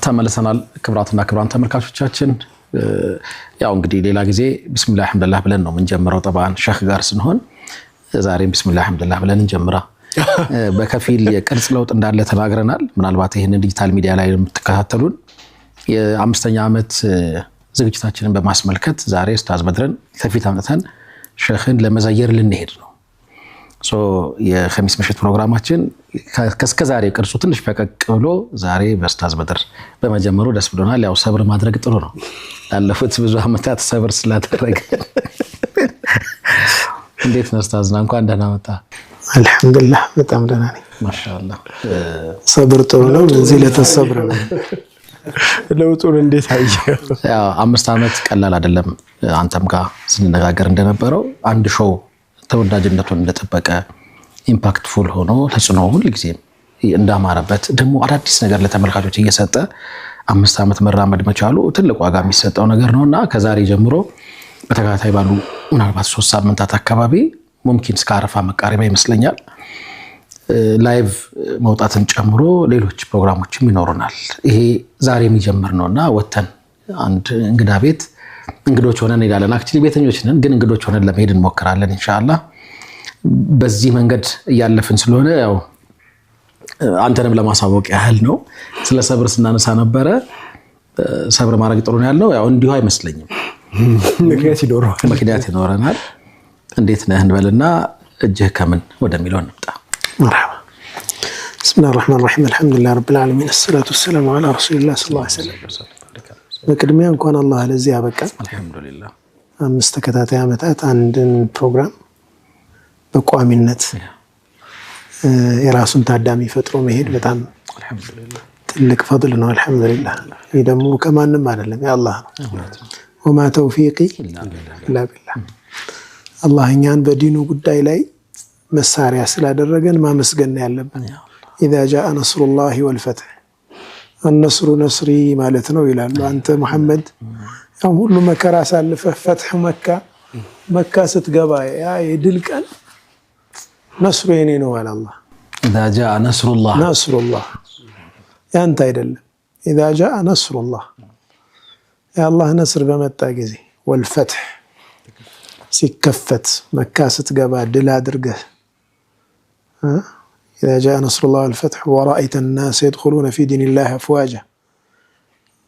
ተመልሰናል ክብራትና ክብራን ተመልካቾቻችን ያው እንግዲህ ሌላ ጊዜ ቢስሚላህ አልሐምዱሊላህ ብለን ነው የምንጀምረው ጠባን ሸህ ጋር ስንሆን ዛሬ ቢስሚላህ አልሐምዱሊላህ ብለን እንጀምራ በከፊል የቅርጽ ለውጥ እንዳለ ተናግረናል ምናልባት ይሄንን ዲጂታል ሚዲያ ላይ የምትከታተሉን የአምስተኛ ዓመት ዝግጅታችንን በማስመልከት ዛሬ ኡስታዝ በድርን ከፊት አምጥተን ሸህን ለመዘየር ልንሄድ ነው ሶ የኸሚስ ምሽት ፕሮግራማችን ከስከ ዛሬ ቅርጹ ትንሽ ፈቀቅ ብሎ ዛሬ በኡስታዝ በድር በመጀመሩ ደስ ብሎናል ያው ሰብር ማድረግ ጥሩ ነው ያለፉት ብዙ አመታት ሰብር ስላደረገ እንዴት ነው ኡስታዝና እንኳን ደህና መጣ አልহামዱሊላህ በጣም ደህና ነኝ ማሻአላህ ሰብር ጥሩ ነው እዚህ ለተሰብር ነው ለውጡን እንዴት አየህ ያው 5 አመት ቀላል አይደለም አንተም ጋር ስንነጋገር እንደነበረው አንድ ሾው ተወዳጅነቱን እንደተጠበቀ ኢምፓክትፉል ሆኖ ተጽዕኖ ሁሉ ጊዜ እንዳማረበት ደግሞ አዳዲስ ነገር ለተመልካቾች እየሰጠ 5 አመት መራመድ መቻሉ ትልቅ ዋጋ የሚሰጠው ነገር ነውና ከዛሬ ጀምሮ በተከታታይ ባሉ ምናልባት 3 ሳምንታት አካባቢ ሙምኪን እስከ አረፋ መቃረቢያ ይመስለኛል ላይቭ መውጣትን ጨምሮ ሌሎች ፕሮግራሞችም ይኖሩናል ይሄ ዛሬ የሚጀምር ነውና ወተን አንድ እንግዳ ቤት እንግዶች ሆነን እንሄዳለን አክቹሊ ቤተኞች ነን ግን እንግዶች ሆነን ለመሄድ እንሞክራለን ኢንሻአላህ በዚህ መንገድ ያለፍን ስለሆነ ያው አንተንም ለማሳወቅ ያህል ነው ስለ ሰብር ስናነሳ ነበረ ሰብር ማድረግ ጥሩ ነው ያለው ያው እንዲሁ አይመስለኝም ምክንያት ይኖረናል እንዴት ነህ እንበልና እጅህ ከምን ወደሚለው እንምጣ مرحبا بسم الله الرحمن الرحيم الحمد لله رب العالمين الصلاة والسلام على رسول الله صلى الله عليه وسلم በቅድሚያ እንኳን አላህ ለዚህ ያበቃን አልহামዱሊላህ 5 ተከታታይ አመታት አንድን ፕሮግራም በቋሚነት የራሱን ታዳሚ ፈጥሮ መሄድ በጣም አልহামዱሊላህ ትልቅ ፈድል ነው አልহামዱሊላህ ይሄ ደግሞ ከማንም አይደለም ያአላህ ነው ወማ ተውፊቂ ኢላ ቢላህ አላህ እኛን በዲኑ ጉዳይ ላይ መሳሪያ ስላደረገን ማመስገን ያለብን اذا جاء نصر الله والفتح النصر نصري ማለት ነው ይላል አንተ መሐመድ ያው ሁሉ መከራ ሳልፈ ፈትህ መካ ስትገባ ያ የድል ቀን ነስሩ የኔ ነው አለ አላህ اذا جاء نصر الله ያንተ አይደለም اذا جاء نصر الله ያ አላህ ነስር በመጣ ጊዜ والفتح ሲከፈት መካ ስትገባ ድል አድርገህ إذا جاء نصر الله والفتح ورأيت الناس يدخلون في دين الله أفواجا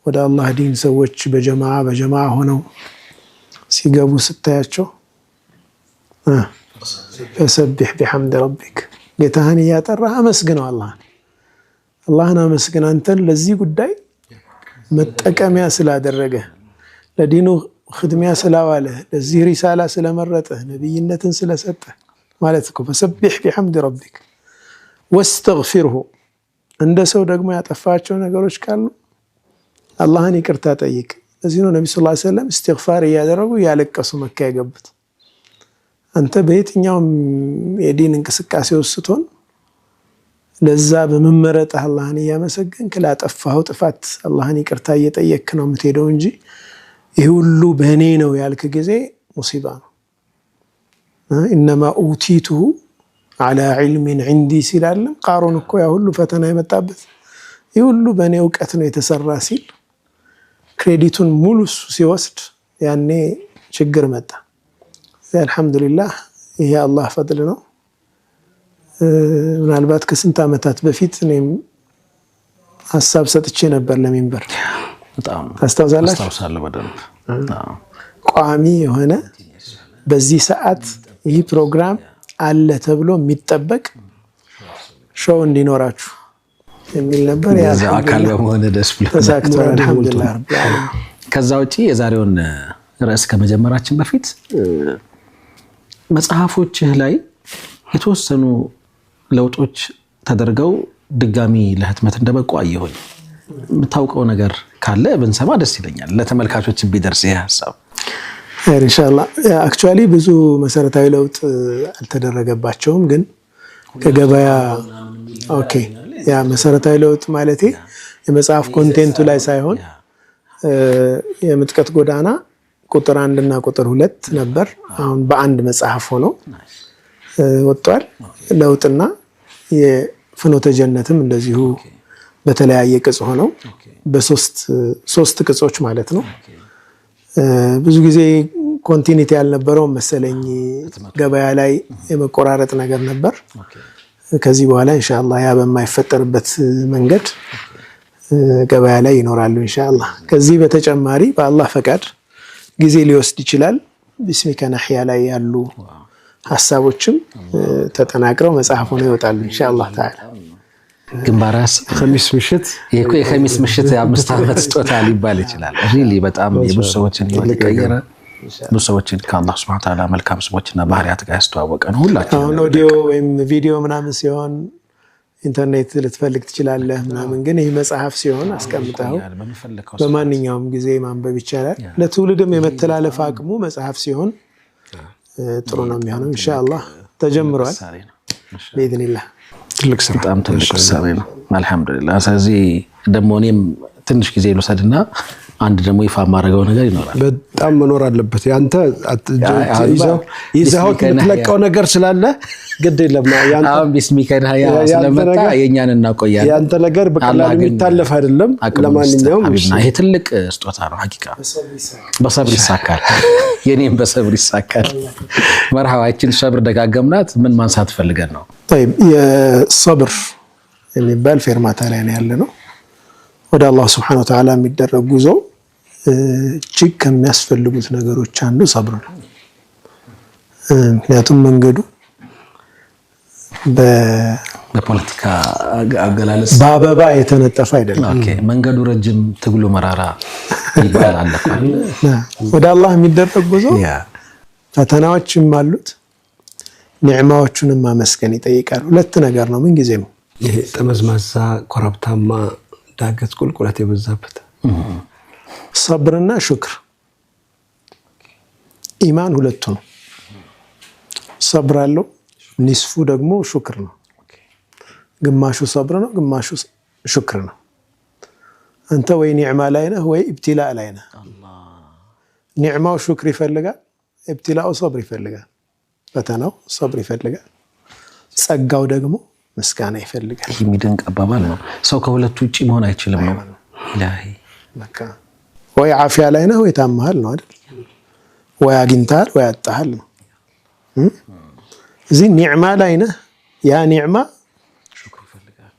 ودا الله دين سوتش بجماعة هنا سيقابوا ستاياتشو فسبح بحمد ربك قتهاني يا ترى أمسقنا الله أنا أمسقنا أنت لزي قداي متأكام يا سلا درقه لدينه خدم يا سلا واله لزي رسالة سلا مرته نبينة سلا سته مالتكم فسبح بحمد ربك واستغفره عند سو ደግሞ ያጠፋቸው ነገሮች ካሉ አላህን ይቅርታ ጠይቅ እዚህ ነው ነብዩ ሰለላሁ ዐለይሂ ወሰለም استغفار ያደረጉ ያለቀሱ መካ የገቡት አንተ በየትኛውም የዲን እንቅስቃሴ ውስጥቶን ለዛ በመመረጥ አላህን ያመሰግንክ ላጠፋው ጥፋት አላህን ይቅርታ እየጠየክ ነው የምትሄደው እንጂ ይሄ ሁሉ በእኔ ነው ያልክ ጊዜ ሙሲባ ነው انما اوتيته على علم عندي ሲላለም ቃሩን እኮ ያ ሁሉ ፈተና የመጣበት ይሄ ሁሉ በእኔ ዕውቀት ነው የተሰራ ሲል ክሬዲቱን ሙሉ ሲወስድ ያኔ ችግር መጣ አልহামዱሊላህ ይሄ አላህ ፈድል ነው ምናልባት ከስንት አመታት በፊት እኔም ሐሳብ ሰጥቼ ነበር ለሚንበር በጣም አስተውሳለሁ በደንብ ቋሚ የሆነ በዚህ ሰዓት ይሄ ፕሮግራም አለ ተብሎ የሚጠበቅ ሾው እንዲኖራችሁ የሚል ነበር ያ አካል በመሆነ ደስ ብሎናል ተሳክቷል አልহামዱሊላህ ከዛ ውጪ የዛሬውን ርዕስ ከመጀመራችን በፊት መጽሐፎችህ ላይ የተወሰኑ ለውጦች ተደርገው ድጋሚ ለህትመት እንደበቁ አየሁኝ የምታውቀው ነገር ካለ ብንሰማ ደስ ይለኛል ለተመልካቾች ቢደርስ ይሄ ሐሳብ ኢንሻአላህ አክቹአሊ ብዙ መሰረታዊ ለውጥ አልተደረገባቸውም ግን ከገበያ ኦኬ ያ መሰረታዊ ለውጥ ማለት የመጽሐፍ ኮንቴንቱ ላይ ሳይሆን የምጥቀት ጎዳና ቁጥር 1 እና ቁጥር 2 ነበር አሁን በአንድ መጽሐፍ ሆኖ ወጥቷል ለውጥና የፍኖተ ጀነትም እንደዚሁ በተለያየ ቅጽ ሆነው በሶስት ቅጾች ማለት ነው። ብዙ ጊዜ ኮንቲኒቲ ያልነበረው መሰለኝ ገበያ ላይ የመቆራረጥ ነገር ነበር። ከዚህ በኋላ ኢንሻአላህ ያ በማይፈጠርበት መንገድ ገበያ ላይ ይኖራሉ ኢንሻአላህ። ከዚህ በተጨማሪ በአላህ ፈቃድ ጊዜ ሊወስድ ይችላል። ቢስሚከ ነህያ ላይ ያሉ ሐሳቦችም ተጠናቅረው መጽሐፍ ሆነው ይወጣሉ ኢንሻአላህ ተዓላ። ግንባራስ ኸሚስ ምሽት የኸሚስ ምሽት የ5 ዓመት ስጦታ ሊባል ይችላል። ሪሊ በጣም የብዙ ሰዎችን ይቀየረ ብዙ ሰዎችን ከአላህ ሱብሓነሁ ወተዓላ መልካም ስሞችና ባህሪያት ጋር ያስተዋወቀ ነው። ሁላችን አሁን ኦዲዮ ወይም ቪዲዮ ምናምን ሲሆን ኢንተርኔት ልትፈልግ ትችላለህ ምናምን፣ ግን ይህ መጽሐፍ ሲሆን አስቀምጠው በማንኛውም ጊዜ ማንበብ ይቻላል። ለትውልድም የመተላለፍ አቅሙ መጽሐፍ ሲሆን ጥሩ ነው የሚሆነው። ኢንሻአላህ ተጀምሯል በኢዝኒላህ። ትልቅ ስራ በጣም ትልቅ ውሳኔ ነው። አልሐምዱሊላህ። ስለዚህ ደግሞ እኔም ትንሽ ጊዜ ልውሰድና አንድ ደግሞ ይፋ ማድረገው ነገር ይኖራል። በጣም መኖር አለበት። ያንተ ይዘው የምትለቀው ነገር ስላለ ግድ የለም። አሁን ቢስሚከ ነህያ ስለመጣ የኛን እናቆያለን። ያንተ ነገር በቀላሉ የሚታለፍ አይደለም። ለማንኛውም ይሄ ትልቅ ስጦታ ነው። ሐቂቃ በሰብር ይሳካል። የኔም በሰብር ይሳካል። መርሃባችን ሰብር ደጋገምናት። ምን ማንሳት ፈልገን ነው? طيب የሰብር የሚባል ፌርማታ ላይ ነው ያለ ነው። ወደ አላህ Subhanahu Wa Ta'ala የሚደረግ ጉዞ እጅግ ከሚያስፈልጉት ነገሮች አንዱ ሰብር ነው። ምክንያቱም መንገዱ በፖለቲካ አገላለጽ በአበባ የተነጠፈ አይደለም። ኦኬ፣ መንገዱ ረጅም ትግሉ መራራ ይባላል። ወደ አላህ የሚደረግ ጉዞ ፈተናዎችም አሉት፣ ኒዕማዎቹንም ማመስገን ይጠይቃል። ሁለት ነገር ነው ምን ጊዜም ይሄ ጠመዝማዛ ኮረብታማ ዳገት ቁልቁለት የበዛበት ሰብርና ሹክር ኢማን ሁለቱ ነው። ሰብር አለው፣ ኒስፉ ደግሞ ሹክር ነው። ግማሹ ሰብር ነው፣ ግማሹ ሹክር ነው። አንተ ወይ ኒዕማ ላይ ነህ ወይ ኢብቲላ ላይ ነህ። ኒዕማው ሹክር ይፈልጋል፣ ኢብቲላው ሰብር ይፈልጋል። ፈተናው ሰብር ይፈልጋል፣ ጸጋው ደግሞ ምስጋና ይፈልጋል። የሚደንቅ አባባል ነው። ሰው ከሁለቱ ውጪ መሆን አይችልም ነው ኢላሂ። በቃ ወይ አፍያ ላይ ነህ ወይ ታመሃል ነው አይደል? ወይ አግኝተሃል ወይ አጣሃል ነው። እዚህ ኒዕማ ላይ ነህ፣ ያ ኒዕማ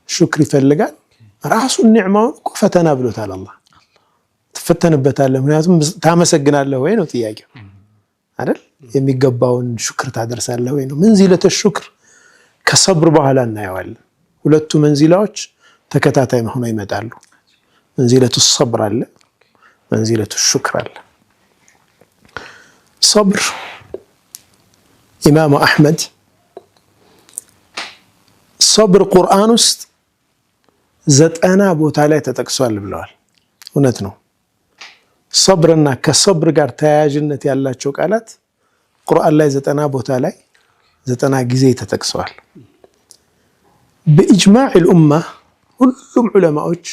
ሹክር ይፈልጋል። ራሱን ኒዕማውን እኮ ፈተና ብሎታል አላህ። ትፈተንበታለህ፣ ምክንያቱም ታመሰግናለህ ወይ ነው ጥያቄው አይደል? የሚገባውን ሹክር ታደርሳለህ ወይ ነው። መንዚለተ ሹክር ከሰብር በኋላ እናየዋለን። ሁለቱ መንዚላዎች ተከታታይ ሆነው ይመጣሉ። መንዚለቱ ሰብር አለ፣ መንዚለቱ ሹክር አለ። ሰብር ኢማሙ አሕመድ ሰብር ቁርአን ውስጥ 90 ቦታ ላይ ተጠቅሷል ብለዋል። እውነት ነው። ሰብርና ከሰብር ጋር ተያያዥነት ያላቸው ቃላት ቁርአን ላይ 90 ቦታ ላይ 90 ጊዜ ተጠቅሰዋል። በኢጅማዕ الኡማ ሁሉም ዑለማዎች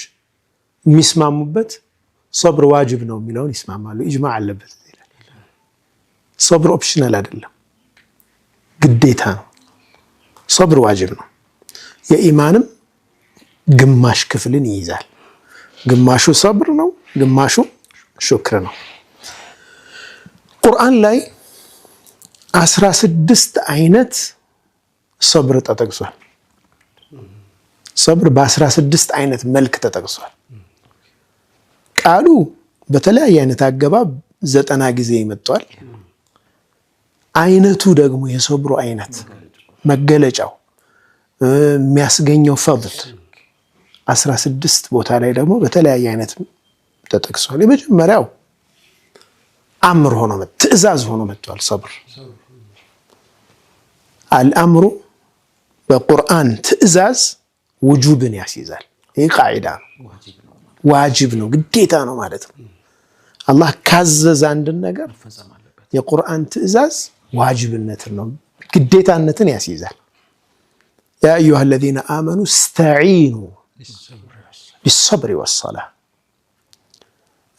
የሚስማሙበት ሰብር ዋጅብ ነው የሚለውን ይስማማሉ። ኢጅማዕ አለበት። ሰብር ኦፕሽናል አይደለም፣ ግዴታ ነው። ሰብር ዋጅብ ነው። የኢማንም ግማሽ ክፍልን ይይዛል። ግማሹ ሰብር ነው፣ ግማሹ ሹክር ነው። ቁርአን ላይ 16 አይነት ሰብር ተጠቅሷል። ሰብር በ16 አይነት መልክ ተጠቅሷል። ቃሉ በተለያየ አይነት አገባብ 90 ጊዜ ይመጣል። አይነቱ ደግሞ የሰብሩ አይነት መገለጫው የሚያስገኘው ፈድል 16 ቦታ ላይ ደግሞ በተለያየ አይነት ተጠቅሷል። የመጀመሪያው አምር ሆኖ ትዕዛዝ ሆኖ መጥቷል። ሰብር አልአምሩ በቁርአን ትዕዛዝ ውጁብን ያስይዛል። ይህ ቃዒዳ ነው፣ ዋጅብ ነው፣ ግዴታ ነው ማለት ነው። አላህ ካዘዘ አንድን ነገር የቁርአን ትዕዛዝ ዋጅብነትን ነው፣ ግዴታነትን ያስይዛል። ያ አዩሃ አለዚነ አመኑ እስተዒኑ ቢሰብሪ ወሰላህ፣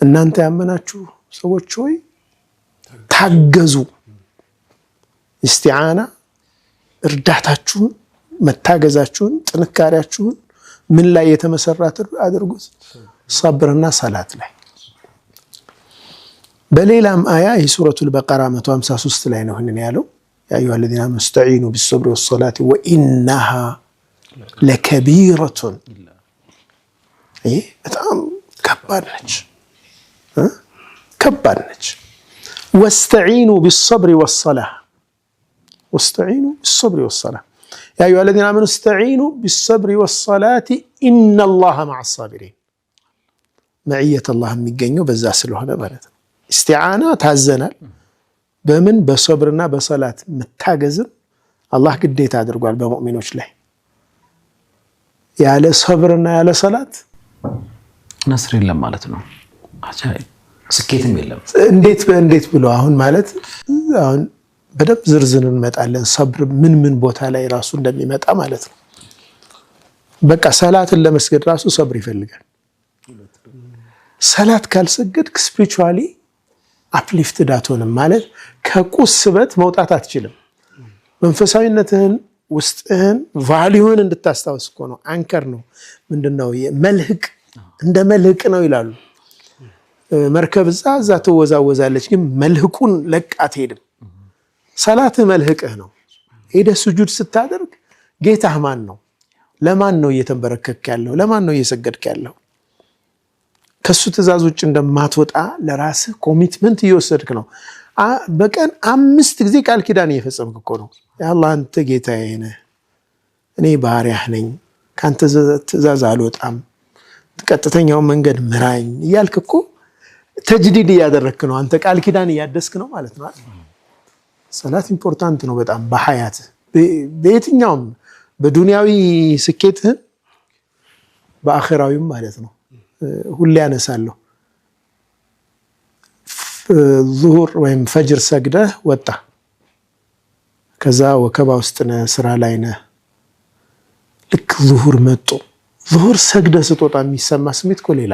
እናንተ ያመናችሁ ሰዎች ሆይ ታገዙ። ኢስቲዓና እርዳታችሁን፣ መታገዛችሁን፣ ጥንካሬያችሁን ምን ላይ የተመሰረተ አድርጉት? ሰብርና ሰላት ላይ። በሌላም አያ የሱረቱል በቀራ 153 ላይ ነው ይሄን ያለው ያ አዩሃ الذين آمنوا استعينوا بالصبر والصلاة وإنها لكبيرة ይህ በጣም ከባድ ነች ከባድ ነች። واستعينوا بالصبر والصلاة واستعينوا بالصبر والصلاة يا أيها الذين آمنوا استعينوا بالصبر والصلاة إن الله مع الصابرين معية الله የሚገኘው በዛ ስለሆነ ማለት ነው። استعانة ታዘናል በምን በصبرና በصلاة መታገዝም አላህ ግዴታ አድርጓል በሙእሚኖች ላይ። ያለ صبرና ያለ صلاة ነስር የለም ማለት ነው። አጃኢብ ስኬትም የለም። እንዴት ብሎ አሁን ማለት አሁን በደብ ዝርዝር እንመጣለን። ሰብር ምን ቦታ ላይ ራሱ እንደሚመጣ ማለት ነው። በቃ ሰላትን ለመስገድ ራሱ ሰብር ይፈልጋል። ሰላት ካልሰገድክ ስፒሪቹዋሊ አፕሊፍትድ አትሆንም ማለት ከቁስበት መውጣት አትችልም። መንፈሳዊነትህን ውስጥህን ቫልዩን እንድታስታውስ እኮ ነው። አንከር ነው ምንድነው መልህቅ እንደ መልህቅ ነው ይላሉ። መርከብ እዛ ትወዛወዛለች ግን መልህቁን ለቃ አትሄድም። ሰላት መልህቅህ ነው። ሄደህ ስጁድ ስታደርግ ጌታህ ማን ነው? ለማን ነው እየተንበረከክ ያለው? ለማን ነው እየሰገድክ ያለው? ከሱ ትእዛዝ ውጭ እንደማትወጣ ለራስህ ኮሚትመንት እየወሰድክ ነው። በቀን 5 ጊዜ ቃል ኪዳን እየፈጸምክ እኮ ነው። ያአላህ አንተ ጌታዬ ነህ፣ እኔ ባሪያህ ነኝ፣ ካንተ ትእዛዝ አልወጣም፣ ቀጥተኛው መንገድ ምራኝ እያልክ እኮ ተጅዲድ እያደረክ ነው። አንተ ቃል ኪዳን እያደስክ ነው ማለት ነው። ሰላት ኢምፖርታንት ነው በጣም በሐያት በየትኛውም በዱንያዊ ስኬትህ በአኺራዊም ማለት ነው። ሁሌ ያነሳለሁ ዙሁር ወይም ፈጅር ሰግደህ ወጣ ከዛ ወከባ ውስጥ ነህ ስራ ላይ ነህ። ልክ ዙሁር መጥቶ ዙሁር ሰግደህ ስትወጣ የሚሰማ ስሜት እኮ ሌላ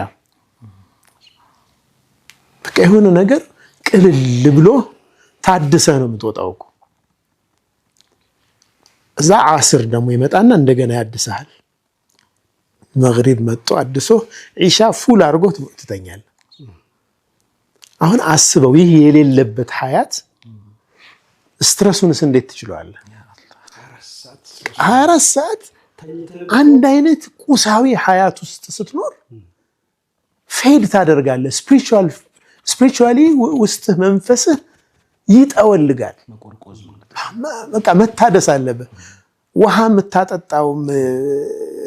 በቃ የሆነ ነገር ቅልል ብሎ ታድሰህ ነው የምትወጣው እኮ። እዛ ዓስር ደግሞ ይመጣና እንደገና ያድሰሃል። መግሪብ መጥቶ አድሶ ዒሻ ፉል አድርጎ ትተኛለህ። አሁን አስበው ይህ የሌለበት ሐያት ስትረሱንስ እንዴት ትችላለህ? 24 ሰዓት አንድ አይነት ቁሳዊ ሐያት ውስጥ ስትኖር ፌድ ታደርጋለህ። ስፒሪቹዋሊ ውስጥ መንፈስህ ይጠወልጋል። በቃ መታደስ አለበት። ውሃ የምታጠጣው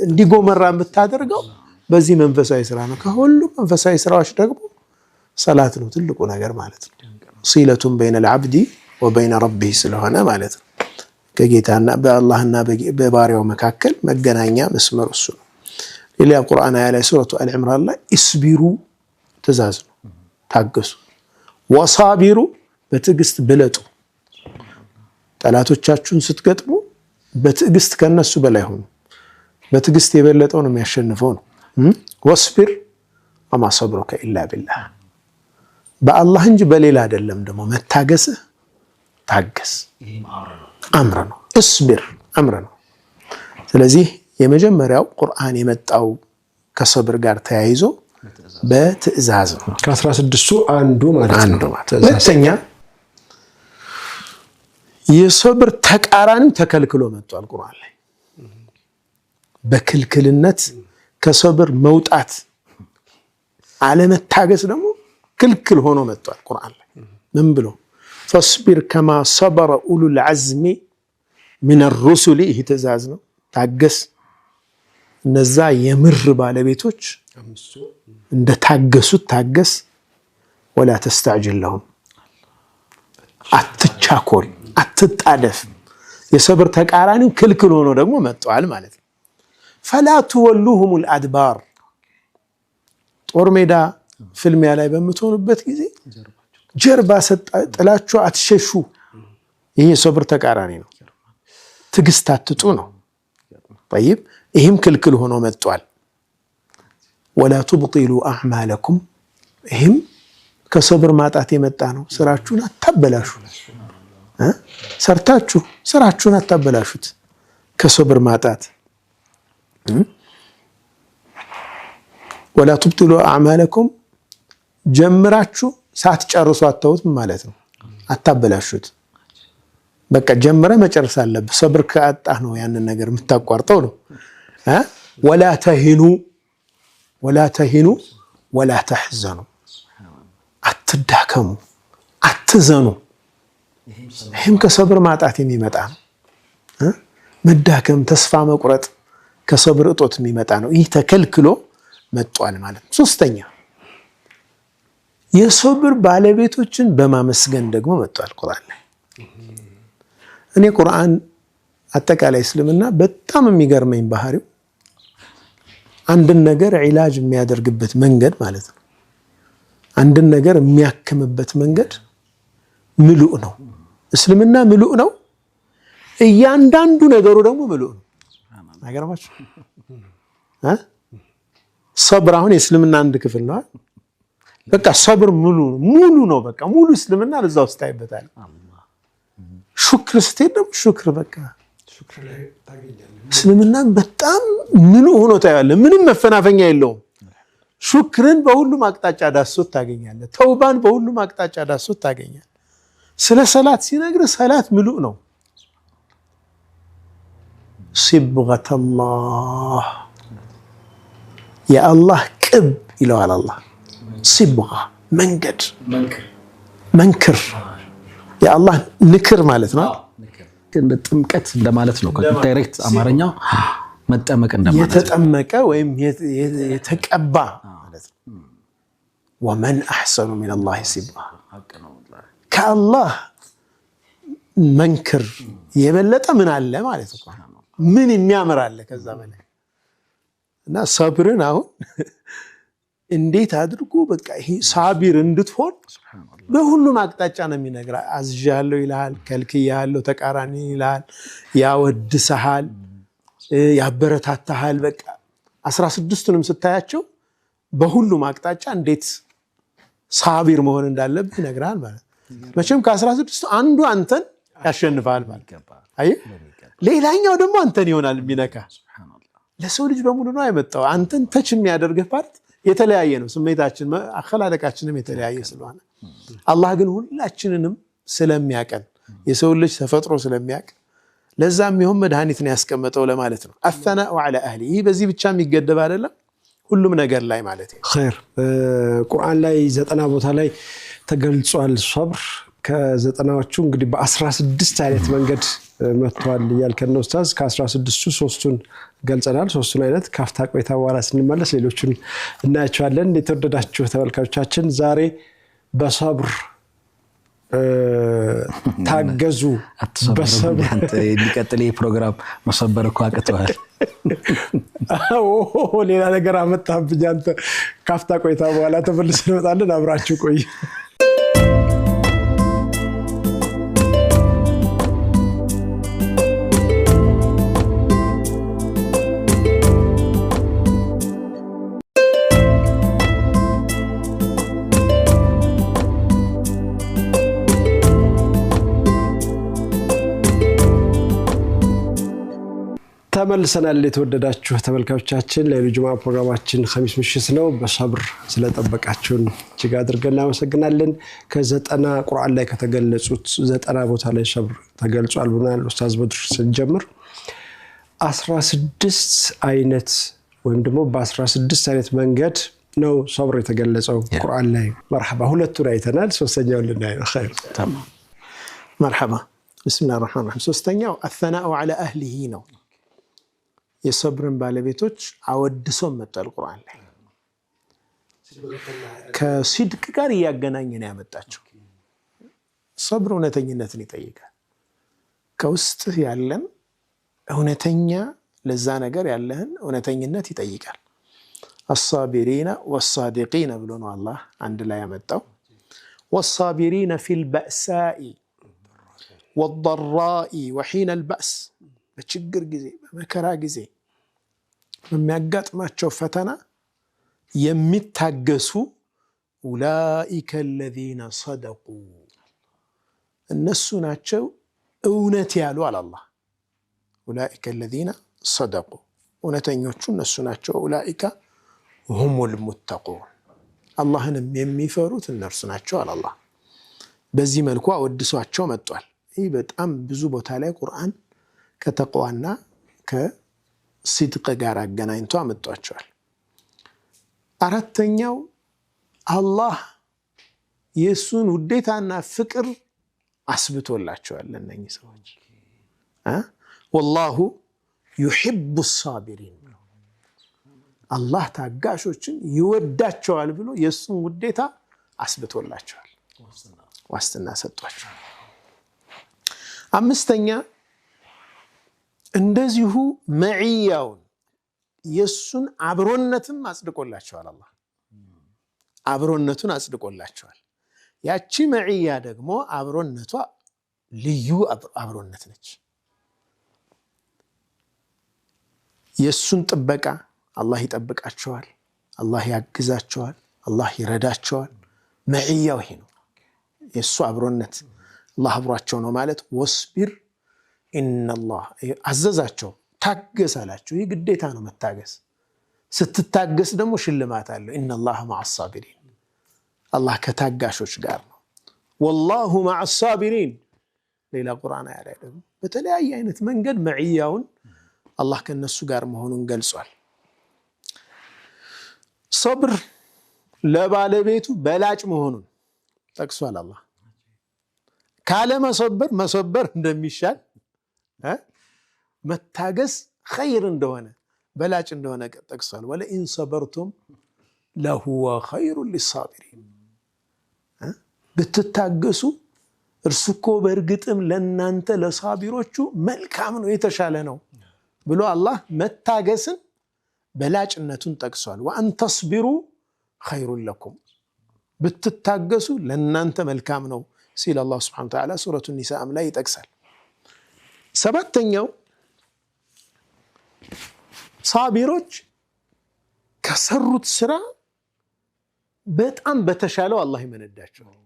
እንዲጎመራ የምታደርገው በዚህ መንፈሳዊ ስራ ነው። ከሁሉም መንፈሳዊ ስራዎች ደግሞ ሰላት ነው ትልቁ ነገር ማለት ነው። ሲለቱን በይነ العبد وبين ربه ስለሆነ ማለት ነው። ከጌታና በአላህና በባሪያው መካከል መገናኛ መስመር እሱ ነው። ሌላ ቁርአን አያ ላይ ሱረቱ አል ኢምራን ላይ እስቢሩ ትእዛዝ ነው፣ ታገሱ። ወሳቢሩ በትዕግስት ብለጡ። ጠላቶቻችሁን ስትገጥሙ በትዕግስት ከነሱ በላይ ሆኑ። በትዕግስት የበለጠው ነው የሚያሸንፈው ነው። ወስቢር ወማ ሰብሩከ ኢላ ቢላህ በአላህ እንጂ በሌላ አይደለም። ደግሞ መታገስህ ታገስ አምር ነው። እስቢር አምር ነው። ስለዚህ የመጀመሪያው ቁርአን የመጣው ከሰብር ጋር ተያይዞ በትዕዛዝ ነው። ከ16ቱ አንዱ ማለት ነው። ሁለተኛ የሰብር ተቃራኒው ተከልክሎ መጥቷል ቁርአን ላይ። በክልክልነት ከሰብር መውጣት አለመታገስ ደግሞ ክልክል ሆኖ መጥቷል ቁርአን ላይ። ምን ብሎ ፈስቢር ከማ ሰበረ ኡሉል ዐዝሚ ሚነ ሩሱሊ ይህ ትእዛዝ ነው። ታገስ እነዛ የምር ባለቤቶች እንደታገሱት ታገስ። ወላ ተስተዕጅል ለሁም አትቻኮል፣ አትጣደፍ። የሰብር ተቃራኒው ክልክል ሆኖ ደግሞ መጥቷል ማለት ነው። ፈላ ትወሉሁሙል አድባር ጦር ሜዳ ፍልሚያ ላይ በምትሆኑበት ጊዜ ጀርባ ጥላችሁ አትሸሹ። ይሄ የሰብር ተቃራኒ ነው። ትዕግስት አትጡ ነው። طيب ይህም ክልክል ሆኖ መጥቷል። ወላ ትብጢሉ አዕማለኩም ይህም ከሰብር ማጣት የመጣ ነው። ስራችሁን አታበላሹ። ሰርታችሁ ስራችሁን አታበላሹት ከሰብር ማጣት። ወላ ትብጥሉ አዕማለኩም ጀምራችሁ ሳትጨርሱ አተውት ማለት ነው። አታበላሹት። በቃ ጀምረ መጨረስ አለብህ። ሰብር ካጣህ ነው ያንን ነገር የምታቋርጠው ነው። ወላ ተሂኑ ወላ ተሕዘኑ አትዳከሙ፣ አትዘኑ። ይህም ከሰብር ማጣት የሚመጣ ነው። መዳከም፣ ተስፋ መቁረጥ ከሰብር እጦት የሚመጣ ነው። ይህ ተከልክሎ መጧል ማለት ነው። ሶስተኛ የሰብር ባለቤቶችን በማመስገን ደግሞ መጧል ቁርአን ላይ። እኔ ቁርአን አጠቃላይ እስልምና በጣም የሚገርመኝ ባህሪው አንድን ነገር ዒላጅ የሚያደርግበት መንገድ ማለት ነው። አንድን ነገር የሚያክምበት መንገድ ምሉእ ነው። እስልምና ምሉእ ነው። እያንዳንዱ ነገሩ ደግሞ ምሉእ ነው። አይገርማችሁ? ሰብር አሁን የእስልምና አንድ ክፍል ነው። በቃ ሰብር ሙሉ ነው። በቃ ሙሉ እስልምና ለዛ ውስጥ ታይበታል። ሹክር ስትሄድ ደግሞ ሹክር በቃ እስልምና በጣም ምሉእ ሆኖ ታያለህ። ምንም መፈናፈኛ የለውም። ሹክርን በሁሉም አቅጣጫ ዳሶት ታገኛለህ። ተውባን በሁሉም አቅጣጫ ዳሶት ታገኛለህ። ስለ ሰላት ሲነግር ሰላት ምሉእ ነው። ሲብገተላህ የአላህ ቅብ ይለዋል አላህ። ሲብጋ መንገድ፣ መንክር የአላህ ንክር ማለት ነው። ጥምቀት እንደማለት ነው። ዳይሬክት አማርኛው መጠመቅ እንደማለት ነው። የተጠመቀ ወይም የተቀባ ማለት ነው። ወመን አሕሰኑ ሚነላሂ ሲብጋ ከአላህ መንክር የበለጠ ምን አለ ማለት ነው። ምን የሚያምር አለ ከዛ በላይ። እና ሰብርን አሁን እንዴት አድርጎ በቃ ይሄ ሳቢር እንድትሆን በሁሉም አቅጣጫ ነው የሚነግራ። አዝዣለሁ ይልሃል፣ ከልክያለሁ ተቃራኒ ይልሃል፣ ያወድሰሃል፣ ያበረታታሃል። በቃ 16ቱንም ስታያቸው በሁሉም አቅጣጫ እንዴት ሳቢር መሆን እንዳለብህ ይነግራል ማለት። መቼም ከ16ቱ አንዱ አንተን ያሸንፋል ማለት አይ ሌላኛው ደግሞ አንተን ይሆናል የሚነካ። ለሰው ልጅ በሙሉ ነው አይመጣው። አንተን ተች የሚያደርግህ ፓርት የተለያየ ነው። ስሜታችን አخلاقaችንም የተለያየ ስለሆነ አላህ ግን ሁላችንንም ስለሚያቀን የሰው ልጅ ተፈጥሮ ስለሚያቅ ለዛም ይሁን መድኃኒት ነው ያስቀመጠው ለማለት ነው። አثناء على اهله ይህ በዚህ ብቻ የሚገደብ አይደለም፣ ሁሉም ነገር ላይ ማለት ነው። ኸይር ቁርአን ላይ 90 ቦታ ላይ ተገልጿል ሰብር። ከ90ዎቹ እንግዲህ በ16 አይነት መንገድ መጥቷል ያልከን ነው ኡስታዝ። ከ16ቱ 3ቱን ገልጸናል። 3ቱን አይነት ካፍታ ቆይታ በኋላ ስንመለስ ሌሎቹን እናያቸዋለን። የተወደዳችሁ ተመልካቾቻችን ዛሬ በሰብር ታገዙ። በሰብር የሚቀጥል ፕሮግራም መሰበር እኮ አቅቷል። ሌላ ነገር አመጣብኝ አንተ። ካፍታ ቆይታ በኋላ ተመልሰን እንመጣለን። አብራችሁ ቆይ። ተመልሰናል። የተወደዳችሁ ተመልካቾቻችን ለይሉ ጁማ ፕሮግራማችን ኸሚስ ምሽት ነው። በሰብር ስለጠበቃችሁን እጅግ አድርገን እናመሰግናለን። ከ90 ቁርአን ላይ ከተገለጹት 90 ቦታ ላይ ሰብር ተገልጿል ብለናል ኡስታዝ በድር። ስንጀምር 16 አይነት ወይም ደግሞ በ16 አይነት መንገድ ነው ሰብር የተገለጸው ቁርአን ላይ። መርሐባ ሁለቱን አይተናል። ሶስተኛውን ልናይ ነው። ኸይር ተማም መርሐባ። ቢስሚላሂር ረህማኒር ረሂም። ሶስተኛው الثناء على اهله ነው። የሰብርን ባለቤቶች አወድሶ መጣል ቁርአን ላይ ከሲድቅ ጋር ያገናኘ ነው ያመጣቸው። ሰብር እውነተኝነትን ይጠይቃል። ከውስጥ ያለን እውነተኛ ለዛ ነገር ያለህን እውነተኝነት ይጠይቃል። الصابرين والصادقين ብሎ ነው አላህ አንድ ላይ ያመጣው። والصابرين في البأساء والضراء وحين البأس በችግር ጊዜ በመከራ ጊዜ በሚያጋጥማቸው ፈተና የሚታገሱ أولئك الذين صدقوا እነሱ ናቸው እውነት ያሉ አለ አላህ። أولئك الذين صدقوا እውነተኞቹ እነሱ ናቸው። أولئك ሁሙል ሙተቁን አላህንም የሚፈሩት እነርሱ ናቸው አለ አላህ። በዚህ መልኩ አወድሷቸው መጥቷል። ይህ በጣም ብዙ ቦታ ላይ ቁርአን ከተቅዋና ከሲድቅ ጋር አገናኝቶ አመጧቸዋል። አራተኛው አላህ የእሱን ውዴታና ፍቅር አስብቶላቸዋል ለእነኚህ ሰዎች። ወላሁ ዩሒቡ ሳቢሪን ብሎ አላህ ታጋሾችን ይወዳቸዋል ብሎ የእሱን ውዴታ አስብቶላቸዋል፣ ዋስትና ሰጧቸዋል። አምስተኛ እንደዚሁ መዕያውን የእሱን አብሮነትም አጽድቆላቸዋል። አላህ አብሮነቱን አጽድቆላቸዋል። ያቺ መዕያ ደግሞ አብሮነቷ ልዩ አብሮነት ነች። የእሱን ጥበቃ አላህ ይጠብቃቸዋል፣ አላህ ያግዛቸዋል፣ አላህ ይረዳቸዋል። መዕያው ይሄ ነው፣ የእሱ አብሮነት። አላህ አብሯቸው ነው ማለት ወስቢር ኢነላህ አዘዛቸው፣ ታገስ አላቸው። ይህ ግዴታ ነው መታገስ። ስትታገስ ደግሞ ሽልማት አለው። ኢነላህ መዐ ሳቢሪን አላህ ከታጋሾች ጋር ነው። ወላሁ መዐ ሳቢሪን ሌላ ቁርአን አያ ላይ ደግሞ በተለያየ አይነት መንገድ መዕያውን አላህ ከነሱ ጋር መሆኑን ገልጿል። ሰብር ለባለቤቱ በላጭ መሆኑን ጠቅሷል። አላህ ካለ መሰበር እንደሚሻል መታገስ ኸይር እንደሆነ በላጭ እንደሆነ ጠቅሷል። ወለኢን ሰበርቱም ለሁወ ኸይሩን ሊሳቢሪን ብትታገሱ እርሱ እኮ በእርግጥም ለእናንተ ለሳቢሮቹ መልካም ነው የተሻለ ነው ብሎ አላህ መታገስን በላጭነቱን ጠቅሷል። ወአን ተስቢሩ ኸይሩን ለኩም ብትታገሱ ለእናንተ መልካም ነው ሲል አላህ ሱብሓነሁ ወተዓላ ሱረቱ ኒሳእም ላይ ይጠቅሳል። ሰባተኛው ሳቢሮች ከሰሩት ስራ በጣም በተሻለው አላህ ይመነዳቸዋል።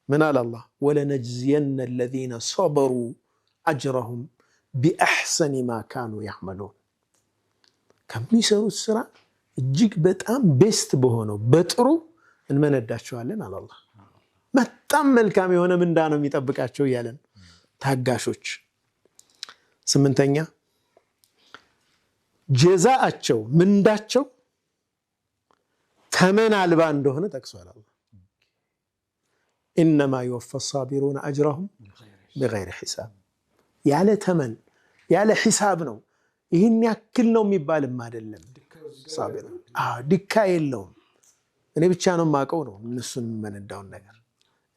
ምን አለ አላህ? ወለነጅዚየነ አለዚነ ሰበሩ አጅረሁም ቢአሕሰኒ ማ ካኑ ያዕመሉን ከሚሰሩት ስራ እጅግ በጣም ቤስት በሆነው በጥሩ እንመነዳቸዋለን አለ አላህ። በጣም መልካም የሆነ ምንዳ ነው የሚጠብቃቸው እያለን ታጋሾች። ስምንተኛ ጀዛአቸው ምንዳቸው ተመን አልባ እንደሆነ ጠቅሷል አላህ። ኢነማ ይወፋ ሳቢሩነ አጅረሁም ቢገይሪ ሒሳብ ያለ ተመን ያለ ሒሳብ ነው። ይህን ያክል ነው የሚባልም አይደለም። ሳቢር ድካ የለውም። እኔ ብቻ ነው የማውቀው ነው እነሱን የምመነዳውን ነገር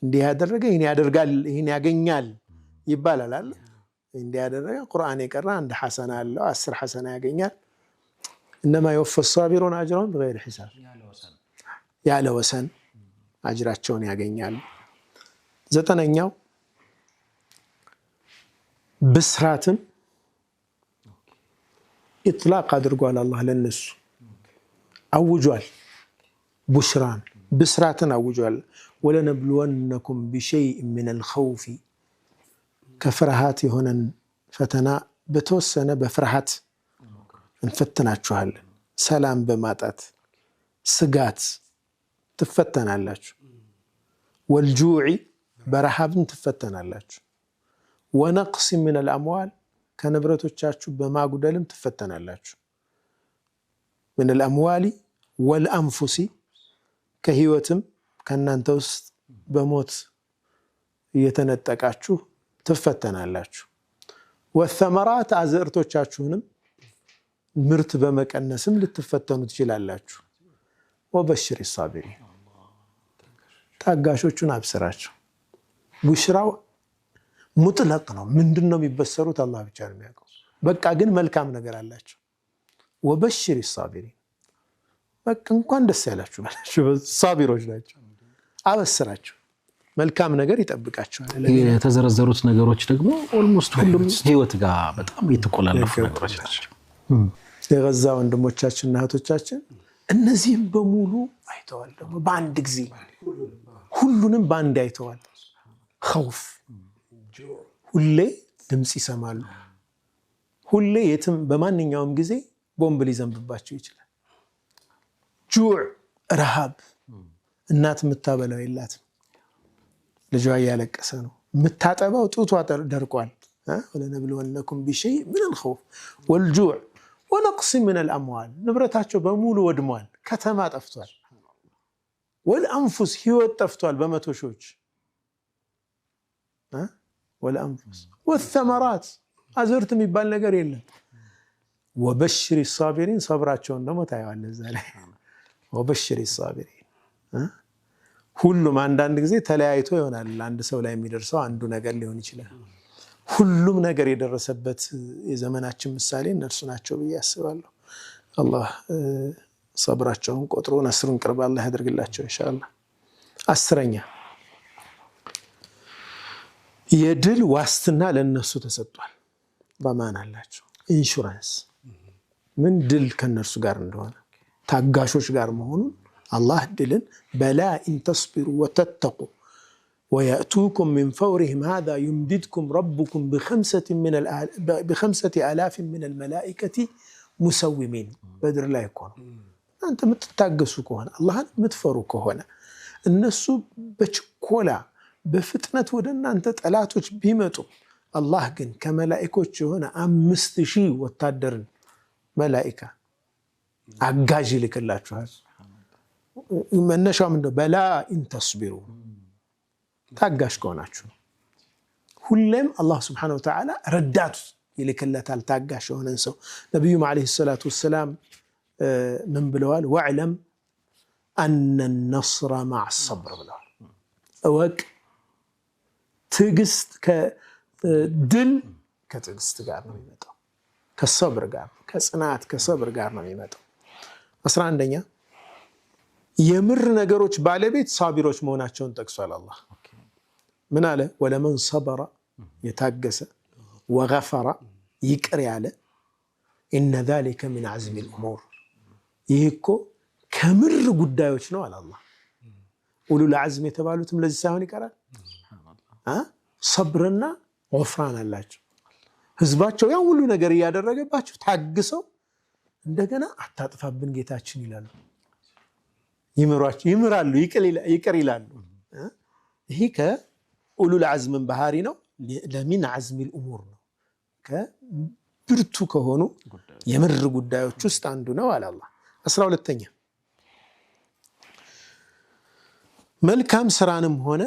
እንዲህ ያደረገ ይህን ያደርጋል ይህን ያገኛል ይባላል አለ። እንዲህ ያደረገ ቁርአን የቀራ አንድ ሐሰና አለው 10 ሐሰና ያገኛል። ኢነማ ይወፋ ሳቢሩነ አጅረሁም ቢገይሪ ሒሳብ ያለ ወሰን አጅራቸውን ያገኛሉ። ዘጠነኛው ብስራትን ኢጥላቅ አድርጓል አላህ ለነሱ አውጇል። ቡሽራን ብስራትን አውጇል። ወለነብሉወነኩም ቢሸይእ ሚነል ኸውፊ ከፍርሃት የሆነን ፈተና በተወሰነ በፍርሃት እንፈትናችኋለን። ሰላም በማጣት ስጋት ትፈተናላችሁ። ወልጁዕ በረሃብን ትፈተናላችሁ። ወነቅስ ሚነል አምዋል ከንብረቶቻችሁ በማጉደልም ትፈተናላችሁ። ሚነል አምዋሊ ወልአንፉሲ ከህይወትም ከእናንተ ውስጥ በሞት እየተነጠቃችሁ ትፈተናላችሁ። ወተመራት አዝዕርቶቻችሁንም ምርት በመቀነስም ልትፈተኑ ትችላላችሁ። ወበሽር ሳቢሪን ታጋሾቹን አብስራቸው። ቡሽራው ሙጥለቅ ነው። ምንድን ነው የሚበሰሩት አላህ ብቻ ነው የሚያውቀው። በቃ ግን መልካም ነገር አላቸው። ወበሽር ሳቢሪን በቃ እንኳን ደስ ያላችሁ ባላችሁ ሳቢሮች ናቸው። አበስራቸው፣ መልካም ነገር ይጠብቃቸዋል። የተዘረዘሩት ነገሮች ደግሞ ኦልሞስት ሁሉም ህይወት ጋር በጣም የተቆላለፉ ነገሮች ናቸው። የገዛ ወንድሞቻችንና እህቶቻችን እነዚህም በሙሉ አይተዋል። ደግሞ በአንድ ጊዜ ሁሉንም በአንድ አይተዋል። ኸውፍ ሁሌ ድምፅ ይሰማሉ። ሁሌ የትም በማንኛውም ጊዜ ቦምብ ሊዘንብባቸው ይችላል። ጁዕ ረሃብ፣ እናት የምታበላው የላትም፣ ልጇ እያለቀሰ ነው። የምታጠባው ጡቷ ደርቋል። ወለነብልወነኩም ቢሸይእ ሚነል ኸውፍ ወልጁዕ ወነቅሲ ሚነል አምዋል፣ ንብረታቸው በሙሉ ወድሟል፣ ከተማ ጠፍቷል። ወልአንፉስ ህይወት ጠፍቷል በመቶ ሺዎች። ወልአንፉስ ወተመራት አዝርት የሚባል ነገር የለም። ወበሽሪ ሳቢሪን፣ ሰብራቸውን ደግሞ ታየዋለህ እዛ ላይ። ወበሽሪ ሳቢሪን። ሁሉም አንዳንድ ጊዜ ተለያይቶ ይሆናል አንድ ሰው ላይ የሚደርሰው አንዱ ነገር ሊሆን ይችላል። ሁሉም ነገር የደረሰበት የዘመናችን ምሳሌ እነርሱ ናቸው ብዬ አስባለሁ። አላህ ሰብራቸውን ቆጥሮ ነስሩን ቅርብ አላህ ያደርግላቸው ኢንሻአላህ። 10ኛ የድል ዋስትና ለነሱ ተሰጥቷል። በማን አላቸው ኢንሹራንስ፣ ምን ድል ከነርሱ ጋር እንደሆነ ታጋሾች ጋር መሆኑን አላህ ድልን በላ ኢን ተስቢሩ ወተተቁ ወየእቱኩም ሚን ፈውሪሂም ሃዛ ዩምዲድኩም ረቡኩም ቢኸምሰቲ አላፊን ሚነል መላኢከቲ ሙሰዊሚን። በድር ላይ እኮ ነው። እናንተ የምትታገሱ ከሆነ አላህን የምትፈሩ ከሆነ እነሱ በችኮላ በፍጥነት ወደ እናንተ ጠላቶች ቢመጡ አላህ ግን ከመላኢኮች የሆነ 5000 ወታደርን መላኢካ አጋዥ ይልክላችኋል። መነሻው ምንድነው? በላ ኢን ተስቢሩ፣ ታጋሽ ከሆናችሁ። ሁሌም አላህ ስብሓነሁ ወተዓላ ረዳት ይልክለታል ታጋሽ የሆነን ሰው። ነቢዩም ዓለይሂ ሰላቱ ወሰላም ምን ብለዋል? ወዕለም አነ ነስረ መዐ ሰብር ብለዋል። እወቅ ትዕግስት ድል ከትዕግስት ጋር ነው የሚመጣው፣ ከሰብር ጋር፣ ከጽናት ከሰብር ጋር ነው የሚመጣው። 11ኛ የምር ነገሮች ባለቤት ሳቢሮች መሆናቸውን ጠቅሷል አላህ። ምን አለ? ወለመን ሰበረ የታገሰ ወገፈረ ይቅር ያለ ኢነ ዛሊከ ሚን ዐዝሚል ኡሙር፣ ይህ እኮ ከምር ጉዳዮች ነው አለ አላህ። ኡሉል ዐዝም የተባሉትም ለዚህ ሳይሆን ይቀራል። ሰብርና ወፍራን አላቸው። ህዝባቸው ያን ሁሉ ነገር እያደረገባቸው ታግሰው እንደገና አታጥፋብን ጌታችን ይላሉ፣ ይምራሉ፣ ይቅር ይላሉ። ይሄ ከኡሉል ዐዝም ባህሪ ነው። ለሚን ዐዝሚል ኡሙር ነው፣ ከብርቱ ከሆኑ የምር ጉዳዮች ውስጥ አንዱ ነው አለ አላህ። 12ኛ መልካም ስራንም ሆነ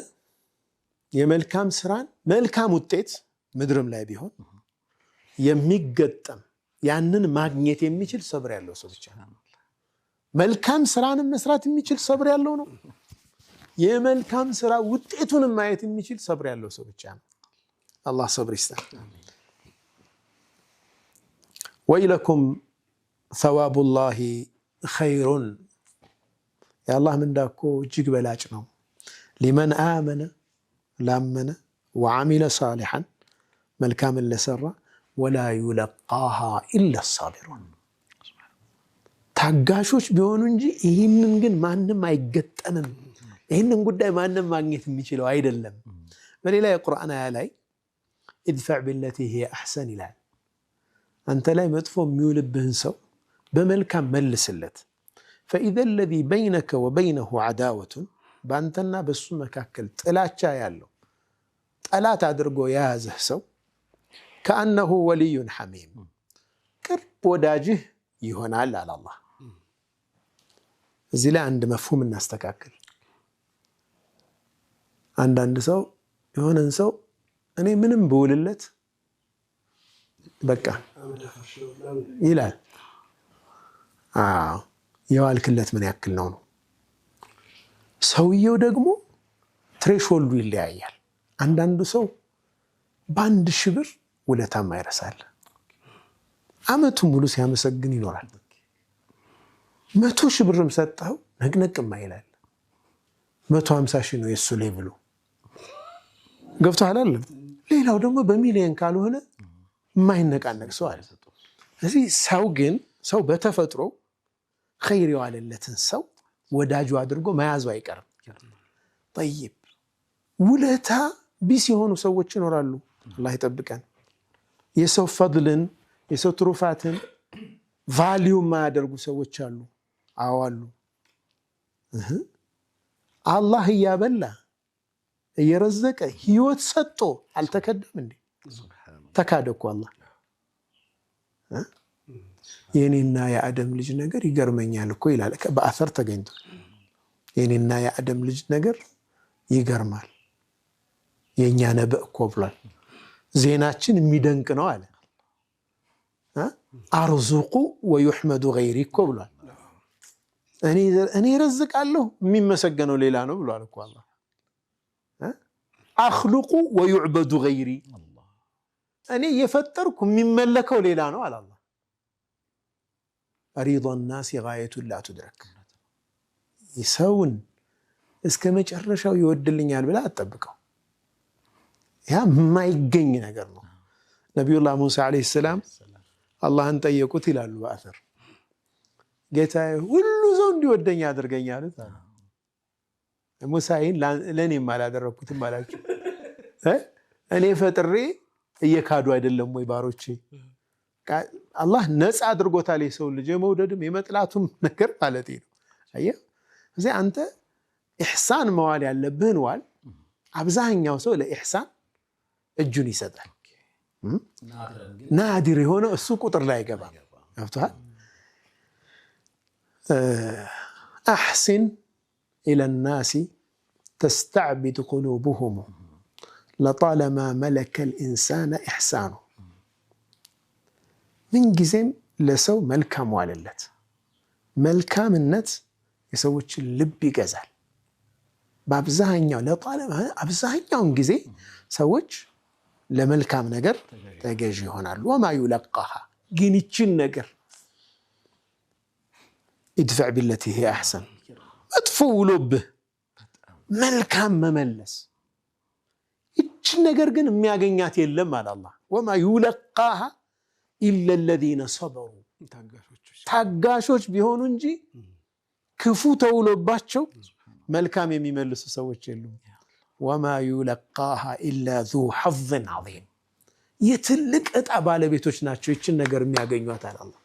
የመልካም ስራን መልካም ውጤት ምድርም ላይ ቢሆን የሚገጠም ያንን ማግኘት የሚችል ሰብር ያለው ሰው ብቻ ነው። መልካም ስራንም መስራት የሚችል ሰብር ያለው ነው። የመልካም ስራ ውጤቱንም ማየት የሚችል ሰብር ያለው ሰው ብቻ ነው። አላህ ሰብር ይስጣል። ወኢለኩም ሰዋቡላሂ ኸይሩን፣ የአላህ ምንዳ እኮ እጅግ በላጭ ነው። ሊመን አመነ ላመነ ወዓሚለ ሳሊሐን መልካምን ለሰራ ወላ ዩለቃሃ ኢላ ሳቢሩን፣ ታጋሾች ቢሆኑ እንጂ ይህንን ግን ማንም አይገጠምም። ይህንን ጉዳይ ማንም ማግኘት የሚችለው አይደለም። በሌላ የቁርአን አያ ላይ ኢድፈዕ ቢለቲ ሂየ አሕሰን ይላል። አንተ ላይ መጥፎ የሚውልብህን ሰው በመልካም መልስለት። ፈኢዘ ለዚ በይነከ ወበይነሁ ዐዳወቱን፣ በአንተና በሱ መካከል ጥላቻ ያለው ጠላት አድርጎ የያዘህ ሰው ከአነሁ ወልዩን ሐሚም፣ ቅርብ ወዳጅህ ይሆናል አለ አላህ። እዚህ ላይ አንድ መፍሁም እናስተካክል። አንዳንድ ሰው የሆነን ሰው እኔ ምንም ብውልለት በቃ ይላል። የዋልክለት ምን ያክል ነው ነው። ሰውየው ደግሞ ትሬሾልዱ ይለያያል። አንዳንዱ ሰው በአንድ ሺህ ብር ውለታም አይረሳል፣ አመቱን ሙሉ ሲያመሰግን ይኖራል። 100 ሺህ ብርም ሰጠው ነቅነቅም አይላል። 150 ሺህ ነው የሱ ሌቭሉ። ገብቶሃል አይደል? ሌላው ደግሞ በሚሊዮን ካልሆነ የማይነቃነቅ ሰው አለ። ስለዚህ ሰው በተፈጥሮ ኸይር የዋለለትን ሰው ወዳጁ አድርጎ መያዙ አይቀርም። ጠይብ ውለታ ቢስ የሆኑ ሰዎች ይኖራሉ። አላህ ይጠብቀን። የሰው ፈድልን የሰው ትሩፋትን ቫልዩ የማያደርጉ ሰዎች አሉ። አዋሉ አላህ እያበላ እየረዘቀ ህይወት ሰጥቶ አልተከደም እንዴ? ተካደ እኮ አላህ። የኔና የአደም ልጅ ነገር ይገርመኛል እኮ ይላል። በአሰር ተገኝቷል። የኔና የአደም ልጅ ነገር ይገርማል። የኛ ነበእ እኮ ብሏል። ዜናችን የሚደንቅ ነው አለ። አርዙቁ ወዩሕመዱ ገይሪ እኮ ብሏል። እኔ ረዝቃለሁ የሚመሰገነው ሌላ ነው ብሏል እኮ አላህ። አኽሉቁ ወዩዕበዱ ገይሪ፣ እኔ የፈጠርኩ የሚመለከው ሌላ ነው አለ አላህ። ሪዷ ናሲ ጋየቱን ላ ቱድረክ፣ ሰውን እስከ መጨረሻው ይወድልኛል ብላ አትጠብቀው። ያ የማይገኝ ነገር ነው። ነቢዩላህ ሙሳ ዓለይሂ ሰላም አላህን ጠየቁት ይላሉ በአሰር፣ ጌታዬ ሁሉ ሰው እንዲወደኝ አድርገኝ አሉት። ሙሳይን ለእኔም አላደረግኩትም አላቸው። እኔ ፈጥሬ እየካዱ አይደለም ወይ ባሮቼ? አላህ ነፃ አድርጎታል የሰው ልጅ የመውደድም የመጥላቱም ነገር ማለት ነው። አየህ እዚህ አንተ ኢሕሳን መዋል ያለብህን ዋል። አብዛኛው ሰው ለኢሕሳን እጁን ይሰጣል። ናዲር የሆነው እሱ ቁጥር ላይ አይገባም። ገብቶሃል? አሕሲን ኢለ ናሲ ተስተዕቢድ ቁሉብሁም ለጣለማ መለከ ልኢንሳነ ኢሕሳኑ። ምንጊዜም ለሰው መልካም ዋልለት። መልካምነት የሰዎችን ልብ ይገዛል። በአብዛኛው ለጣለማ አብዛኛውን ጊዜ ሰዎች ለመልካም ነገር ተገዥ ይሆናሉ። ወማ ዩለቃሃ፣ ግን ይችን ነገር ኢድፈዕ ቢለቲ ሂየ አሕሰን፣ መጥፎ ውሎብህ መልካም መመለስ፣ ይችን ነገር ግን የሚያገኛት የለም አለ አላህ። ወማ ዩለቃሃ ኢለ ለዚነ ሰበሩ፣ ታጋሾች ቢሆኑ እንጂ ክፉ ተውሎባቸው መልካም የሚመልሱ ሰዎች የሉም። ወማ ዩለቃሃ ኢላ ዙ ሐዝን ዐዚም፣ የትልቅ ዕጣ ባለቤቶች ናቸው ይችን ነገር የሚያገኟት አለ አላህ።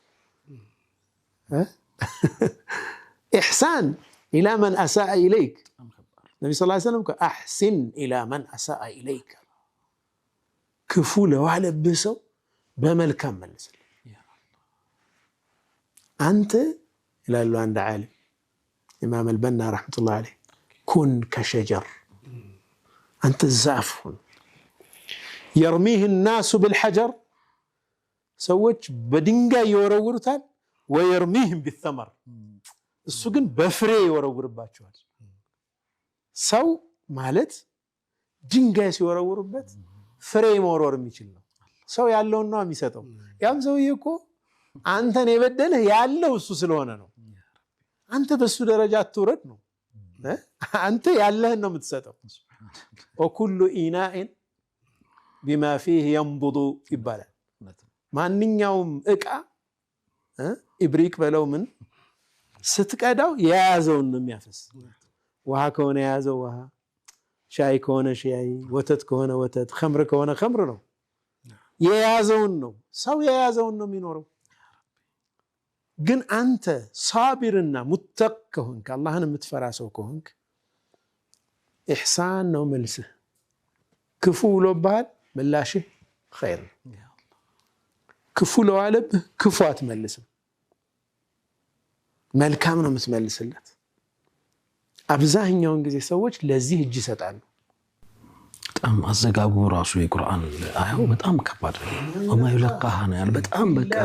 ኢሕሳን ኢላ መን አሳአ ኢለይክ፣ ነቢ ስ ሰለም አሕሲን ኢላ መን አሳአ ኢለይክ፣ ክፉ ለዋለብህ ሰው በመልካም መልስል። አንተ ይላሉ አንድ ዓሊም ኢማም አልበና ረሕመቱላህ ዐለይህ፣ ኩን ከሸጀር፣ አንተ ዛፍ ሁን። የርሚህ ናሱ ብልሐጀር፣ ሰዎች በድንጋይ ይወረውሩታል። ወየርሚህም ቢተመር፣ እሱ ግን በፍሬ ይወረውርባቸዋል። ሰው ማለት ድንጋይ ሲወረውሩበት ፍሬ መወርወር የሚችል ነው። ሰው ያለውን ነው የሚሰጠው። ያም ሰውዬ እኮ አንተን የበደለህ ያለው እሱ ስለሆነ ነው። አንተ በሱ ደረጃ አትውረድ ነው። አንተ ያለህን ነው የምትሰጠው። ወኩሉ ኢናኢን ቢማ ፊህ የንቡዱ ይባላል። ማንኛውም እቃ ኢብሪቅ በለው ምን ስትቀዳው የያዘውን ነው የሚያፈስ። ውሃ ከሆነ የያዘው ውሃ፣ ሻይ ከሆነ ሻይ፣ ወተት ከሆነ ወተት፣ ኸምር ከሆነ ኸምር ነው። የያዘውን ነው። ሰው የያዘውን ነው የሚኖረው። ግን አንተ ሳቢርና ሙተቅ ከሆንክ፣ አላህን የምትፈራ ሰው ከሆንክ ኢሕሳን ነው መልስህ። ክፉ ውሎብሃል፣ ምላሽህ ኸይር ነው። ክፉ ለዋለብህ ክፉ አትመልስም፣ መልካም ነው የምትመልስለት። አብዛኛውን ጊዜ ሰዎች ለዚህ እጅ ይሰጣሉ። በጣም አዘጋጉ ራሱ የቁርአን አያው በጣም ከባድ ነው። ወማ ዩለቃሃ ነው ያለ። በጣም በቃ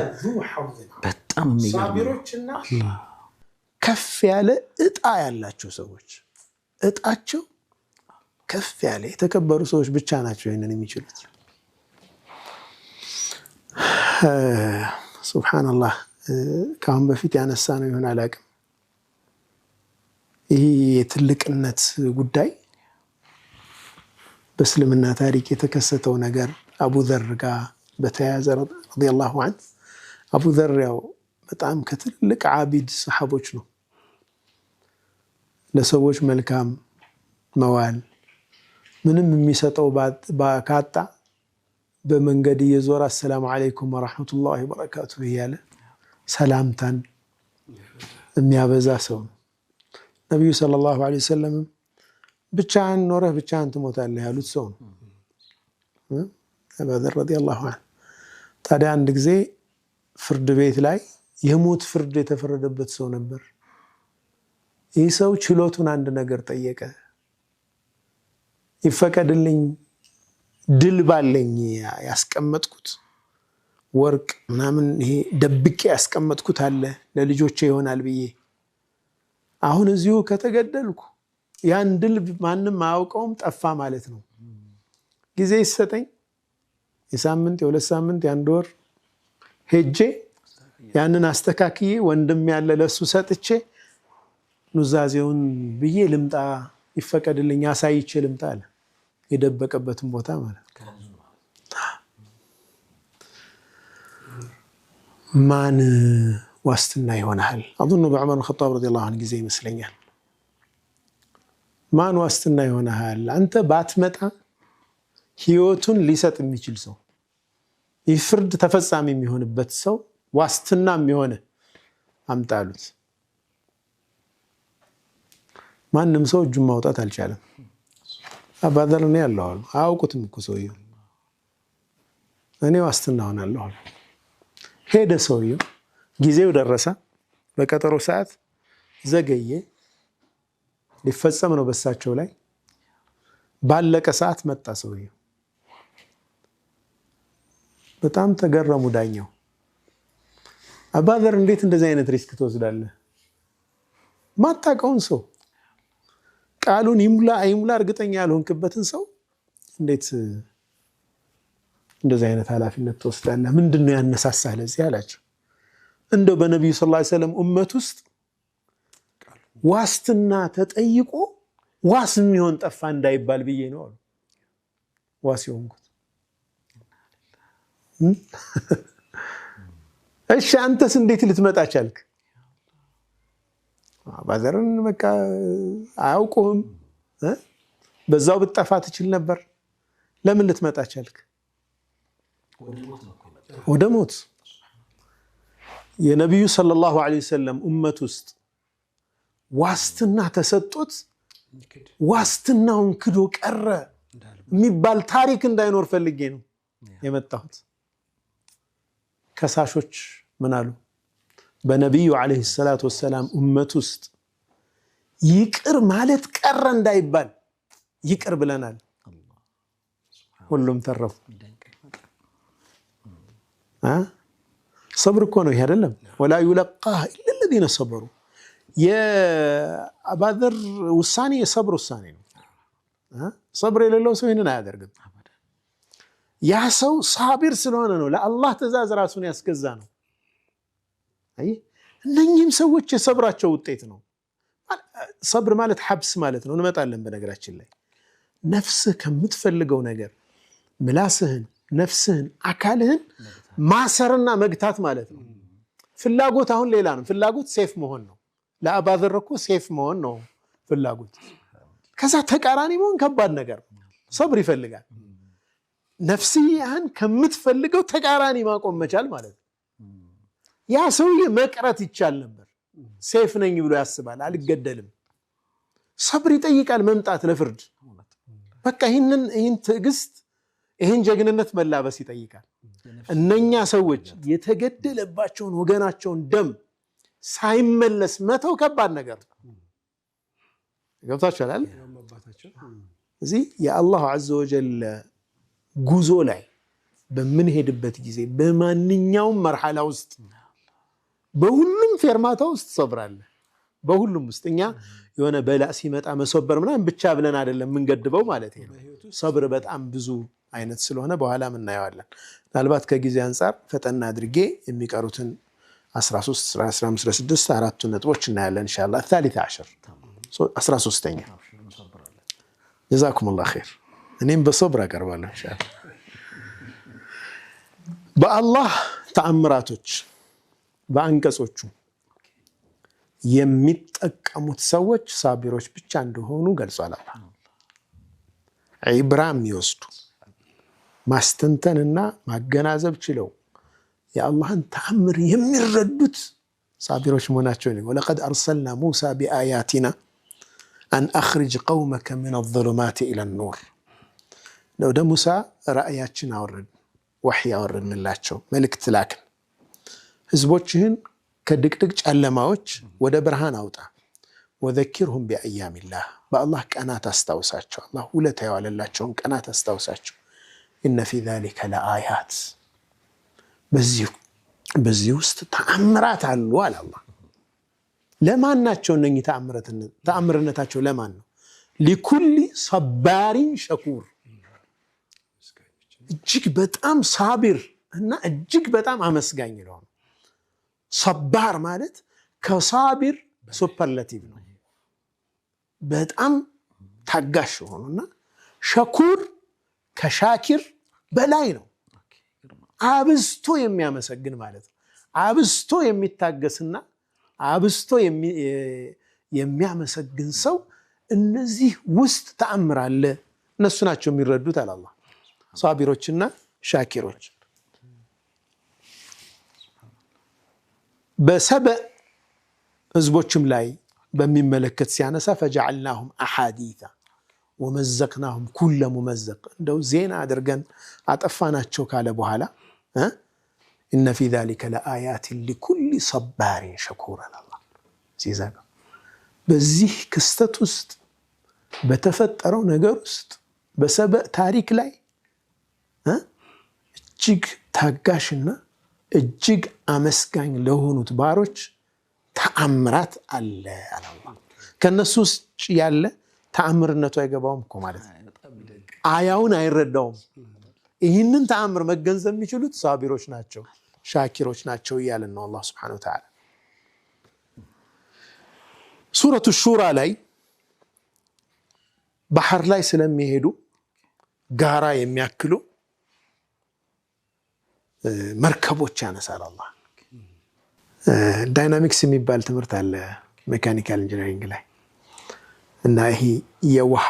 በጣም ሳቢሮችና ከፍ ያለ እጣ ያላቸው ሰዎች፣ እጣቸው ከፍ ያለ የተከበሩ ሰዎች ብቻ ናቸው ይህንን የሚችሉት። ሱብሓነላህ። ከአሁን በፊት ያነሳ ነው ይሆን አላውቅም። ይህ የትልቅነት ጉዳይ በእስልምና ታሪክ የተከሰተው ነገር አቡ ዘር ጋር በተያያዘ ረዲየላሁ ዐንሁ። አቡ ዘር ያው በጣም ከትልቅ ዓቢድ ሰሓቦች ነው። ለሰዎች መልካም መዋል፣ ምንም የሚሰጠው ካጣ በመንገድ እየዞረ አሰላሙ ዓለይኩም ወረሕመቱላሂ ወበረካቱሁ እያለ ሰላምታን የሚያበዛ ሰው ነው። ነቢዩ ሰለላሁ ዐለይሂ ወሰለም ብቻህን ኖረህ ብቻህን ትሞታለህ ያሉት ሰው ነው አቡዘር ረዲየላሁ ዐንሁ። ታዲያ አንድ ጊዜ ፍርድ ቤት ላይ የሞት ፍርድ የተፈረደበት ሰው ነበር። ይህ ሰው ችሎቱን አንድ ነገር ጠየቀ። ይፈቀድልኝ ድል ባለኝ ያስቀመጥኩት ወርቅ ምናምን ይሄ ደብቄ ያስቀመጥኩት አለ ለልጆቼ ይሆናል ብዬ አሁን እዚሁ ከተገደልኩ ያን ድል ማንም አያውቀውም ጠፋ ማለት ነው። ጊዜ ይሰጠኝ የሳምንት የሁለት ሳምንት የአንድ ወር ሄጄ ያንን አስተካክዬ ወንድም ያለ ለሱ ሰጥቼ ኑዛዜውን ብዬ ልምጣ ይፈቀድልኝ አሳይቼ ልምጣ አለ። የደበቀበትን ቦታ ማለት ማን ዋስትና ይሆናል? አظن በዑመር الخطاب رضي الله عنه ጊዜ ይመስለኛል። ማን ዋስትና ይሆናል? አንተ ባትመጣ ህይወቱን ሊሰጥ የሚችል ሰው ይህ ፍርድ ተፈጻሚ የሚሆንበት ሰው ዋስትና የሚሆነ አምጣሉት። ማንም ሰው እጁን ማውጣት አልቻለም። አባዘር ነው ያለው አያውቁትም እኮ ሰውየው። እኔ ዋስትና ሆናለሁ አለ። ሄደ ሰውየው። ጊዜው ደረሰ። በቀጠሮ ሰዓት ዘገየ። ሊፈጸም ነው በሳቸው ላይ። ባለቀ ሰዓት መጣ ሰውየው። በጣም ተገረሙ ዳኛው። አባዘር እንዴት እንደዚህ አይነት ሪስክ ትወስዳለህ? ማታውቀውን ሰው ቃሉን ይሙላ አይሙላ እርግጠኛ ያልሆንክበትን ሰው እንዴት እንደዚህ አይነት ኃላፊነት ትወስዳለህ? ምንድነው ያነሳሳህ ለዚህ አላቸው። እንደው በነብዩ ሰለላሁ ዐለይሂ ወሰለም ኡመት ውስጥ ዋስትና ተጠይቆ ዋስ የሚሆን ጠፋ እንዳይባል ብዬ ነው አሉ። ዋስ ይሆንኩት። እሺ አንተስ እንዴት ልትመጣ ቻልክ? አባዘርን በቃ አያውቁህም። በዛው ብትጠፋ ትችል ነበር። ለምን ልትመጣ ቻልክ? ወደ ሞት። የነብዩ ሰለላሁ ዐለይሂ ወሰለም ኡመት ውስጥ ዋስትና ተሰጥቶት ዋስትናውን ክዶ ቀረ የሚባል ታሪክ እንዳይኖር ፈልጌ ነው የመጣሁት። ከሳሾች ምን አሉ? በነብዩ ዐለይሂ ሰላቱ ወሰላም ኡመት ውስጥ ይቅር ማለት ቀረ እንዳይባል ይቅር ብለናል። ሁሉም ተረፉ። ሰብር እኮ ነው ይሄ አይደለም? ወላ ይለቃህ ኢላ الذين صبروا። የአባዘር ውሳኔ የሰብር ውሳኔ ነው። ሰብር የሌለው ሰው ይሄንን አያደርግም። ያ ሰው ሳቢር ስለሆነ ነው ለአላህ ትእዛዝ ራሱን ያስገዛ ነው። አይ እነኚህም ሰዎች የሰብራቸው ውጤት ነው። ሰብር ማለት ሐብስ ማለት ነው። እንመጣለን በነገራችን ላይ ነፍስህ ከምትፈልገው ነገር ምላስህን፣ ነፍስህን፣ አካልህን ማሰርና መግታት ማለት ነው። ፍላጎት አሁን ሌላ ነው። ፍላጎት ሴፍ መሆን ነው። ለአባዘር እኮ ሴፍ መሆን ነው ፍላጎት። ከዛ ተቃራኒ መሆን ከባድ ነገር ነው። ሰብር ይፈልጋል። ነፍስህን ከምትፈልገው ተቃራኒ ማቆም መቻል ማለት ነው። ያ ሰውዬ መቅረት ይቻል ነበር። ሴፍ ነኝ ብሎ ያስባል፣ አልገደልም። ሰብር ይጠይቃል መምጣት ለፍርድ። በቃ ይህን ትዕግስት ይህን ጀግንነት መላበስ ይጠይቃል። እነኛ ሰዎች የተገደለባቸውን ወገናቸውን ደም ሳይመለስ መተው ከባድ ነገር ነው። ገብታችኋል? እዚህ የአላሁ ዐዘ ወጀል ጉዞ ላይ በምንሄድበት ጊዜ በማንኛውም መርሐላ ውስጥ በሁሉም ፌርማታ ውስጥ ሰብር አለ። በሁሉም ውስጥ እኛ የሆነ በላእ ሲመጣ መሰበር ምናምን ብቻ ብለን አይደለም የምንገድበው ማለት ነው። ሰብር በጣም ብዙ አይነት ስለሆነ በኋላ እናየዋለን። ምናልባት ከጊዜ አንፃር ፈጠና አድርጌ የሚቀሩትን 13 15 16 አራቱ ነጥቦች እናያለን ኢንሻአላህ። الثالث عشر 13ኛ ጀዛኩሙላህ ኸይር። እኔም በሰብር አቀርባለሁ ኢንሻአላህ። በአላህ ተአምራቶች በአንቀጾቹ የሚጠቀሙት ሰዎች ሳቢሮች ብቻ እንደሆኑ ገልጿል። አላህ ኢብራም ይወስዱ ማስተንተንና ማገናዘብ ችለው የአላህን ተአምር የሚረዱት ሳቢሮች መሆናቸው ነው። ወለቀድ አርሰልና ሙሳ ቢአያቲና አን አኽሪጅ ቀውመከ ሚነ ዙሉማት ኢለ ኑር። ወደ ሙሳ ራእያችን አወረድን፣ ወሕይ አወረድንላቸው፣ መልእክት ላክን። ህዝቦችህን ከድቅድቅ ጨለማዎች ወደ ብርሃን አውጣ። ወዘኪርሁም ቢአያሚላህ፣ በአላህ ቀናት አስታውሳቸው፣ አላህ ውለታ የዋለላቸውን ቀናት አስታውሳቸው። ኢነ ፊ ዛሊከ ለአያት፣ በዚህ ውስጥ ተአምራት አሉ አለ አላህ። ለማን ናቸው እነኚህ ተአምርነታቸው ለማን ነው? ሊኩሊ ሰባሪን ሸኩር፣ እጅግ በጣም ሳቢር እና እጅግ በጣም አመስጋኝ ለሆነ። ሰባር ማለት ከሳቢር ሱፐርላቲቭ ነው፣ በጣም ታጋሽ ሆኖና ሸኩር ከሻኪር በላይ ነው። አብስቶ የሚያመሰግን ማለት ነው። አብስቶ የሚታገስና አብስቶ የሚያመሰግን ሰው እነዚህ ውስጥ ተአምር አለ። እነሱ ናቸው የሚረዱት አለ አላህ፣ ሳቢሮችና ሻኪሮች። በሰበእ ህዝቦችም ላይ በሚመለከት ሲያነሳ ፈጀዐልናሁም አሓዲታ ወመዘቅናሁም ኩለ ሙመዘቅ፣ እንደው ዜና አድርገን አጠፋናቸው ካለ በኋላ ኢነ ፊ ዛሊከ ለአያትን ሊኩሊ ሰባሪን ሸኩር አለ አላህ ሲዘጋ። በዚህ ክስተት ውስጥ በተፈጠረው ነገር ውስጥ በሰበእ ታሪክ ላይ እጅግ ታጋሽና እጅግ አመስጋኝ ለሆኑት ባሮች ተአምራት አለ አለ አላህ። ከነሱ ውስጥ ያለ ተአምርነቱ አይገባውም እኮ ማለት ነው። አያውን አይረዳውም። ይህንን ተአምር መገንዘብ የሚችሉት ሳቢሮች ናቸው፣ ሻኪሮች ናቸው እያለን ነው አላህ ሱብሓነሁ ወተዓላ። ሱረቱ ሹራ ላይ ባህር ላይ ስለሚሄዱ ጋራ የሚያክሉ መርከቦች ያነሳል አላህ። ዳይናሚክስ የሚባል ትምህርት አለ ሜካኒካል ኢንጂነሪንግ ላይ እና ይሄ የውሃ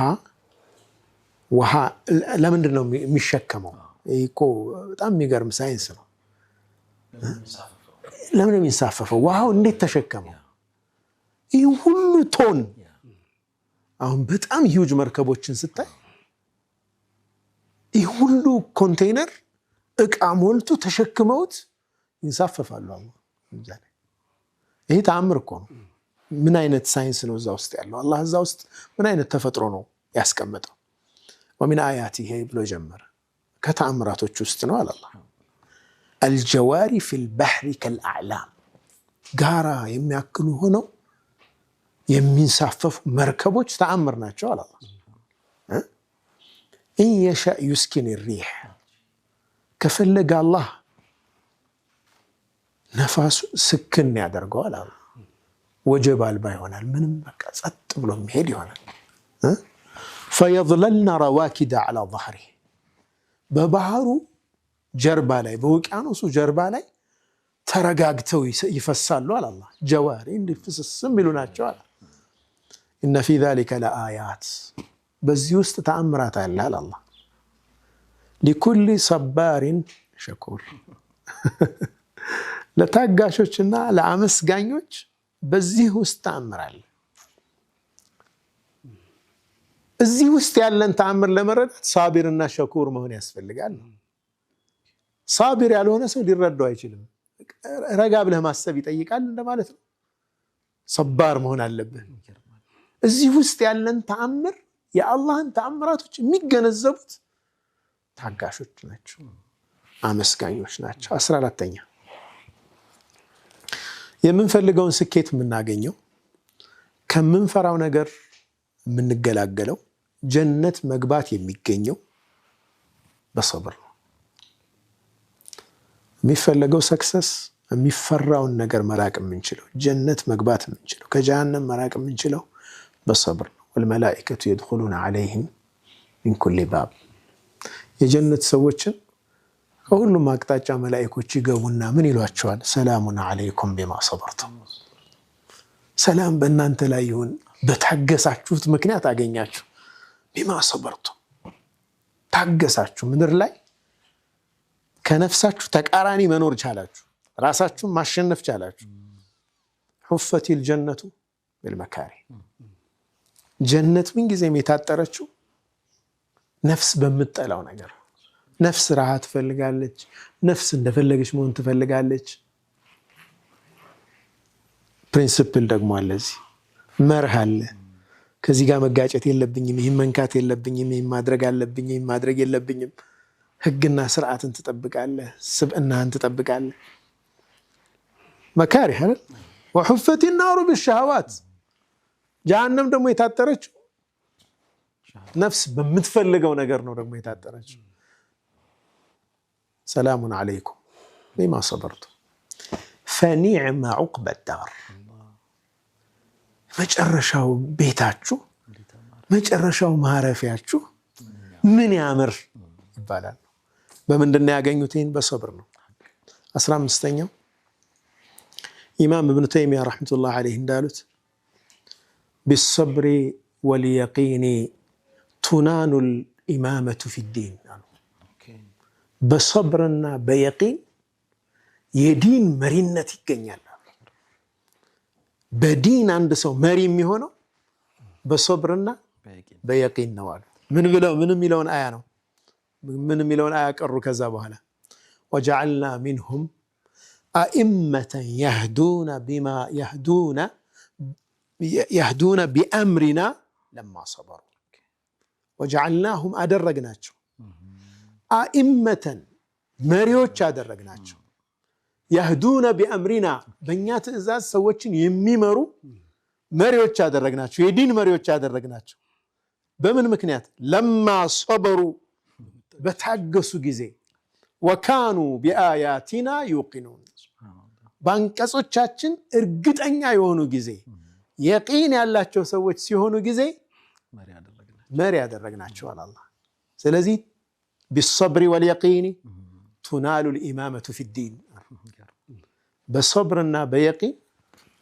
ለምንድን ነው የሚሸከመው? ይሄ እኮ በጣም የሚገርም ሳይንስ ነው። ለምን ነው የሚንሳፈፈው? ውሃው እንዴት ተሸከመው? ይህ ሁሉ ቶን አሁን በጣም ሂውጅ መርከቦችን ስታይ ይህ ሁሉ ኮንቴይነር እቃ ሞልቶ ተሸክመውት ይንሳፈፋሉ። ይሄ ተአምር እኮ ነው። ምን አይነት ሳይንስ ነው እዛ ውስጥ ያለው? አላህ እዛ ውስጥ ምን አይነት ተፈጥሮ ነው ያስቀመጠው? ወሚን አያቲሂ ብሎ ጀመረ። ከተአምራቶች ውስጥ ነው አለ አላህ አልጀዋሪ ፊል ባህሪ ከልአዕላም፣ ጋራ የሚያክሉ ሆነው የሚንሳፈፉ መርከቦች ተአምር ናቸው አለ አላህ። ኢን የሻእ ዩስኪን ሪሕ፣ ከፈለገ አላህ ነፋሱ ስክን ያደርገዋል አለ። ወጀብ አልባ ይሆናል። ምንም በቃ ጸጥ ብሎ የሚሄድ ይሆናል። ፈየظለልና ረዋኪደ ዐላ ظህሪህ፣ በባህሩ ጀርባ ላይ በውቅያኖሱ ጀርባ ላይ ተረጋግተው ይፈሳሉ አለ አላህ። ጀዋሪ እንዲፍስስ የሚሉ ናቸው አለ። ኢነ ፊ ዛሊከ ለአያት፣ በዚህ ውስጥ ተአምራት አለ አለ አላህ። ሊኩሊ ሰባሪን ሸኩር፣ ለታጋሾችና ለአመስጋኞች በዚህ ውስጥ ተአምር አለ። እዚህ ውስጥ ያለን ተአምር ለመረዳት ሳቢርና ሸኩር መሆን ያስፈልጋል። ሳቢር ያልሆነ ሰው ሊረዳው አይችልም። ረጋ ብለህ ማሰብ ይጠይቃል እንደማለት ነው። ሰባር መሆን አለብህ። እዚህ ውስጥ ያለን ተአምር፣ የአላህን ተአምራቶች የሚገነዘቡት ታጋሾች ናቸው፣ አመስጋኞች ናቸው። 14ኛ የምንፈልገውን ስኬት የምናገኘው ከምንፈራው ነገር የምንገላገለው ጀነት መግባት የሚገኘው በሰብር ነው። የሚፈለገው ሰክሰስ የሚፈራውን ነገር መራቅ የምንችለው፣ ጀነት መግባት የምንችለው፣ ከጀሃነም መራቅ የምንችለው በሰብር ነው። ወልመላኢከቱ የድኹሉነ ዐለይሂም ሚን ኩሊ ባብ፣ የጀነት ሰዎችን ከሁሉም አቅጣጫ መላኢኮች ይገቡና ምን ይሏቸዋል? ሰላሙን ዐለይኩም ቢማ ሰበርቱም፣ ሰላም በእናንተ ላይ ይሁን በታገሳችሁት ምክንያት አገኛችሁ። ቢማ ሰበርቱም፣ ታገሳችሁ፣ ምድር ላይ ከነፍሳችሁ ተቃራኒ መኖር ቻላችሁ፣ ራሳችሁን ማሸነፍ ቻላችሁ። ሑፈቲል ጀነቱ ቢልመካሪ፣ ጀነት ምን ጊዜም የታጠረችው ነፍስ በምትጠላው ነገር። ነፍስ ራሃ ትፈልጋለች። ነፍስ እንደፈለገች መሆን ትፈልጋለች። ፕሪንሲፕል ደግሞ አለ፣ እዚህ መርህ አለ። ከዚህ ጋር መጋጨት የለብኝም፣ ይህን መንካት የለብኝም፣ ይህን ማድረግ አለብኝ፣ ይህን ማድረግ የለብኝም። ህግና ስርዓትን ትጠብቃለህ፣ ስብዕናህን ትጠብቃለህ። መካሪህ አይደል? ወሑፈት ናሩ ብሸሃዋት። ጀሃነም ደግሞ የታጠረችው ነፍስ በምትፈልገው ነገር ነው ደግሞ የታጠረችው። ሰላሙን ዓለይኩም ቢማ ሰበርቱም ፈኒዕመ ዑቅበ ዳር። መጨረሻው ቤታችሁ፣ መጨረሻው ማረፊያችሁ ምን ያምር ይባላል። በምንድን ነው ያገኙት? ይህን በሰብር ነው። 15ኛው ኢማም እብኑ ተይሚያ ረሕመቱላህ ዓለይህ እንዳሉት ቢሰብሪ ወልየቂኒ ቱናኑል ኢማመቱ ፊዲን አሉ። በሰብርና በየቂን የዲን መሪነት ይገኛል። በዲን አንድ ሰው መሪ የሚሆነው በሰብርና በየቂን ነው አሉ። ምን የሚለውን አያ ነው? ምን የሚለውን አያ ቀሩ። ከዛ በኋላ ወጀዐልና ሚንሁም አኢመተን የህዱነ ቢአምሪና ለማ ሰበሩ። ወጀዐልናሁም አደረግናቸው፣ አኢመተን መሪዎች አደረግናቸው፣ የህዱነ ቢአምሪና በእኛ ትእዛዝ ሰዎችን የሚመሩ መሪዎች አደረግናቸው፣ የዲን መሪዎች አደረግናቸው። በምን ምክንያት? ለማ ሰበሩ በታገሱ ጊዜ፣ ወካኑ ቢአያቲና ዩቂኑን በአንቀጾቻችን እርግጠኛ የሆኑ ጊዜ፣ የቂን ያላቸው ሰዎች ሲሆኑ ጊዜ መሪ ያደረግናቸዋል አላህ። ስለዚህ ቢሰብሪ ወልየቂኒ ቱናሉ ልኢማመቱ ፊዲን፣ በሰብርና በየቂን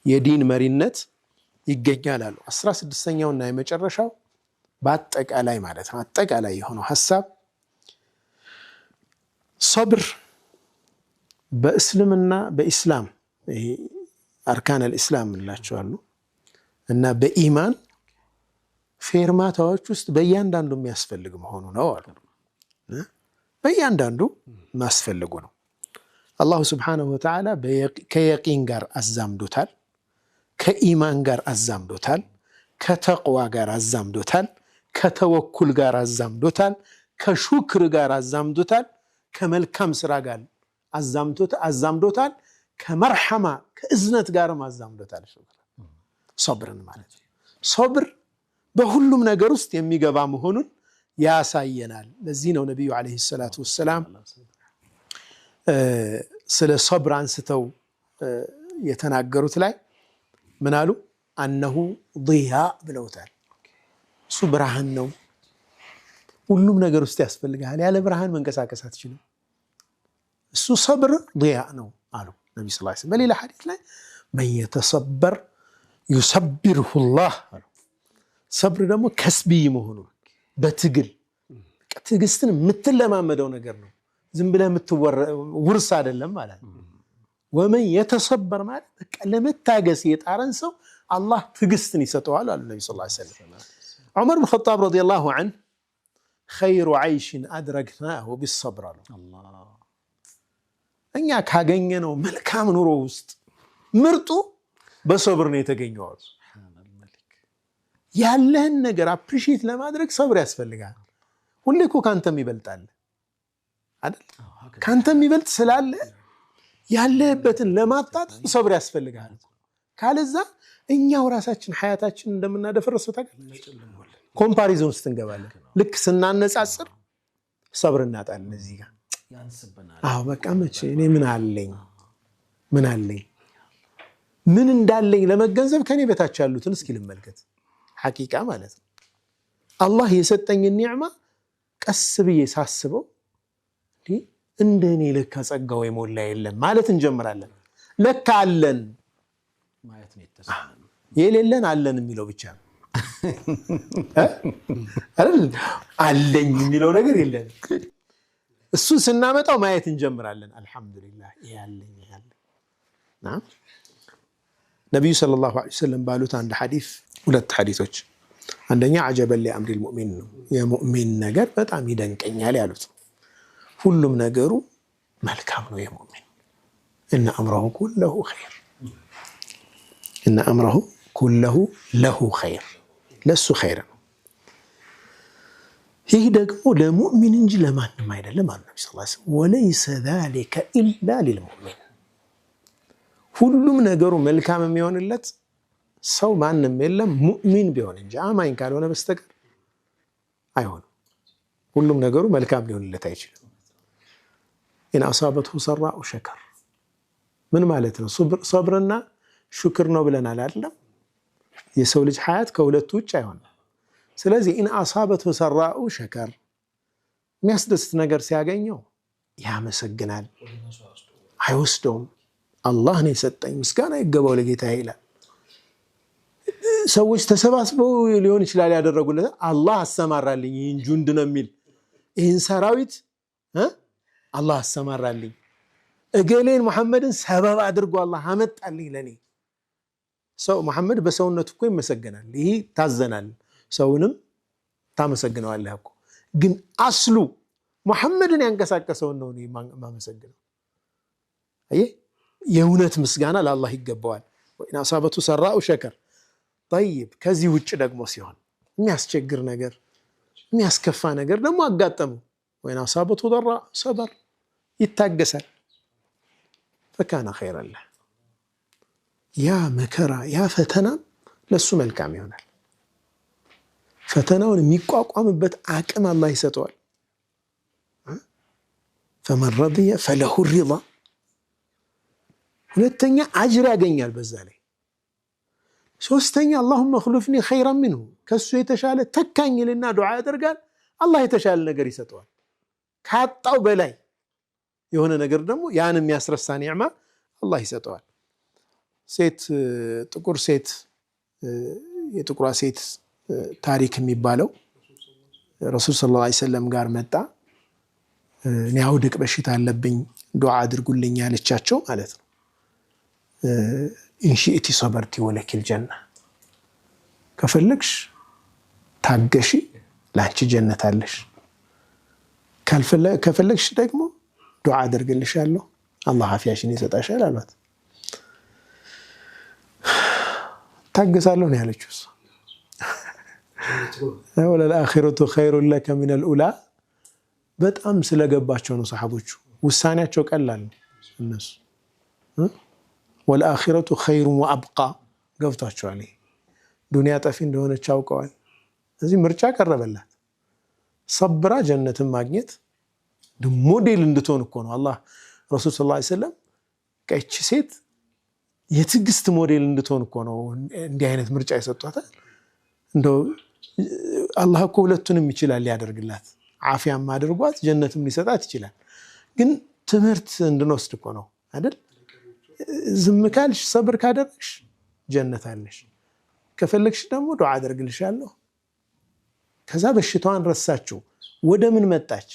የዲን መሪነት ይገኛል አሉ። 16ኛውና የመጨረሻው በአጠቃላይ ማለት ነው፣ አጠቃላይ የሆነው ሐሳብ ሰብር በእስልምና በኢስላም ይሄ አርካን አልኢስላም እንላቸዋሉ እና በኢማን ፌርማታዎች ውስጥ በእያንዳንዱ የሚያስፈልግ መሆኑ ነው አሉ። በእያንዳንዱ ማስፈልጉ ነው። አላሁ ስብሓነሁ ወተዓላ ከየቂን ጋር አዛምዶታል፣ ከኢማን ጋር አዛምዶታል፣ ከተቅዋ ጋር አዛምዶታል፣ ከተወኩል ጋር አዛምዶታል፣ ከሹክር ጋር አዛምዶታል፣ ከመልካም ስራ ጋር አዛምዶታል፣ ከመርሐማ ከእዝነት ጋርም አዛምዶታል። ሰብርን ማለት ነው። ሰብር በሁሉም ነገር ውስጥ የሚገባ መሆኑን ያሳየናል። ለዚህ ነው ነቢዩ ዓለይሂ ሰላቱ ወሰላም ስለ ሰብር አንስተው የተናገሩት ላይ ምን አሉ? አነሁ ضያ ብለውታል። እሱ ብርሃን ነው፣ ሁሉም ነገር ውስጥ ያስፈልጋል። ያለ ብርሃን መንቀሳቀስ አትችልም። እሱ ሰብር ضያ ነው አሉ ነቢ ስ ላ። በሌላ ሐዲስ ላይ መን የተሰበር ዩሰቢርሁ ላህ አሉ። ሰብር ደግሞ ከስቢይ መሆኑ በትግል ትዕግስትን የምትለማመደው ነገር ነው። ዝም ብለህ ውርስ አይደለም ማለት ነው። ወመን የተሰበር ማለት በቃ ለመታገስ የጣረን ሰው አላህ ትዕግስትን ይሰጠዋል አሉ ነቢ ስ ላ ሰለም። ዑመር ብን ኸጣብ ረዲየላሁ ዐንሁ ኸይሩ ዐይሽን አድረግናሁ ቢሰብር አሉ። እኛ ካገኘነው መልካም ኑሮ ውስጥ ምርጡ በሰብር ነው የተገኘው። ያለህን ነገር አፕሪሺየት ለማድረግ ሰብር ያስፈልጋል። ሁሌ እኮ ካንተም ይበልጣል አይደል? ካንተም ይበልጥ ስላለ ያለህበትን ለማጣጣም ሰብር ያስፈልጋል። ካለዛ እኛው ራሳችን ሐያታችን እንደምናደፈረሰው ታውቃለህ። ኮምፓሪዞን ውስጥ እንገባለን። ልክ ስናነጻጽር ሰብር እናጣለን። እዚህ ጋር አዎ በቃ መቼ እኔ ምን አለኝ ምን እንዳለኝ ለመገንዘብ ከኔ በታች ያሉትን እስኪ ልመልከት። ሐቂቃ ማለት ነው። አላህ የሰጠኝን ኒዕማ ቀስ ብዬ ሳስበው እንደኔ ለካ ጸጋው የሞላ የለም ማለት እንጀምራለን። ለካ አለን ማለት ነው። የሌለን አለን የሚለው ብቻ ነው አይደል? አለኝ የሚለው ነገር የለን። እሱን ስናመጣው ማየት እንጀምራለን። አልሐምዱሊላህ ያለኝ ነቢዩ ሰለላሁ ዐለይሂ ወሰለም ባሉት አንድ ሐዲስ፣ ሁለት ሐዲሶች አንደኛ አጀበን ሊአምሪል ሙእሚን ነው። የሙእሚን ነገር በጣም ይደንቀኛል ያሉት ሁሉም ነገሩ መልካም ነው የሙእሚን። እነ አምረሁ ኩለሁ ኸይር፣ እነ አምረሁ ኩለሁ ለሁ ኸይር፣ ለሱ ኸይር ነው። ይህ ደግሞ ለሙእሚን እንጂ ለማንም አይደለም አሉ ነቢ ሰለላሁ ዐለይሂ ወሰለም። ወለይሰ ዛሊከ ኢላ ሊልሙእሚን። ሁሉም ነገሩ መልካም የሚሆንለት ሰው ማንም የለም ሙእሚን ቢሆን እንጂ አማኝ ካልሆነ በስተቀር አይሆንም። ሁሉም ነገሩ መልካም ሊሆንለት አይችልም። ኢን አሳበትሁ ሰራኡ ሸከር ምን ማለት ነው? ሰብርና ሹክር ነው ብለናል አይደለም? የሰው ልጅ ሐያት ከሁለቱ ውጭ አይሆንም። ስለዚህ ኢን አሳበትሁ ሰራኡ ሸከር የሚያስደስት ነገር ሲያገኘው ያመሰግናል፣ አይወስደውም። አላህ ነው የሰጠኝ ምስጋና ይገባው ለጌታዬ ይላል። ሰዎች ተሰባስበው ሊሆን ይችላል ያደረጉለት፣ አላህ አሰማራልኝ ይህን ጁንድ ነው የሚል ይህን ሰራዊት አላህ አሰማራልኝ፣ እገሌን መሐመድን ሰበብ አድርጎ አላህ አመጣልኝ ለኔ። ሰው መሐመድ በሰውነቱ እኮ ይመሰገናል፣ ይህ ታዘናል፣ ሰውንም ታመሰግነዋለህ እኮ። ግን አስሉ መሐመድን ያንቀሳቀሰውን ነው ማመሰግነው። አየህ፣ የእውነት ምስጋና ለአላህ ይገባዋል። ወኢን አሳበቱ ሰራኡ ሸከር። ጠይብ፣ ከዚህ ውጭ ደግሞ ሲሆን የሚያስቸግር ነገር የሚያስከፋ ነገር ደግሞ አጋጠመው፣ ወኢን አሳበቱ ضራ ሰበር፣ ይታገሳል። ፈካነ ኸይረን ለህ፣ ያ መከራ ያ ፈተና ለሱ መልካም ይሆናል። ፈተናውን የሚቋቋምበት አቅም አላህ ይሰጠዋል። ፈመን ረድየ ፈለሁ ሪዳ። ሁለተኛ አጅር ያገኛል በዛ ላይ። ሶስተኛ አላሁመ እኽሉፍኒ ኸይረን ሚንሁ፣ ከሱ የተሻለ ተካኝልና ዱዓ ያደርጋል። አላህ የተሻለ ነገር ይሰጠዋል። ካጣው በላይ የሆነ ነገር ደግሞ ያን የሚያስረሳ ኒዕማ አላህ ይሰጠዋል። ሴት ጥቁር ሴት የጥቁሯ ሴት ታሪክ የሚባለው ረሱል ሰለላሁ ዐለይሂ ወሰለም ጋር መጣ። እኔ አውድቅ በሽታ አለብኝ ዱዓ አድርጉልኝ ያለቻቸው ማለት ነው። ኢንሺእቲ ሰበርቲ ወለኪል ጀና፣ ከፈለግሽ ታገሺ ለአንቺ ጀነት አለሽ፣ ከፈለግሽ ደግሞ ዱዓ አደርግልሻለሁ አላህ አፊያሽን ይሰጣሻል አሏት። ታገሳለሁ ነው ያለችው። ወለልአኺረቱ ኸይሩን ለከ ሚነል ኡላ። በጣም ስለገባቸው ነው ሰሓቦቹ። ውሳኔያቸው ቀላል ነው እነሱ። ወለልአኺረቱ ኸይሩን ወአብቃ ገብቷቸዋል። ዱንያ ጠፊ እንደሆነች አውቀዋል። እዚህ ምርጫ ቀረበላት። ሰብራ ጀነትን ማግኘት ሞዴል እንድትሆን እኮ ነው አላህ ረሱል ሰለላሁ ዐለይሂ ወሰለም ቀይች ሴት የትዕግስት ሞዴል እንድትሆን እኮ ነው እንዲህ አይነት ምርጫ የሰጧታል። እንደው አላህ እኮ ሁለቱንም ይችላል ሊያደርግላት፣ ዓፊያም አድርጓት ጀነትም ሊሰጣት ይችላል። ግን ትምህርት እንድንወስድ እኮ ነው አይደል? ዝም ካልሽ ሰብር ካደረግሽ ጀነት አለሽ፣ ከፈለግሽ ደግሞ ዱዓ አደርግልሻለሁ። ከዛ በሽታዋን ረሳችው። ወደ ምን መጣች?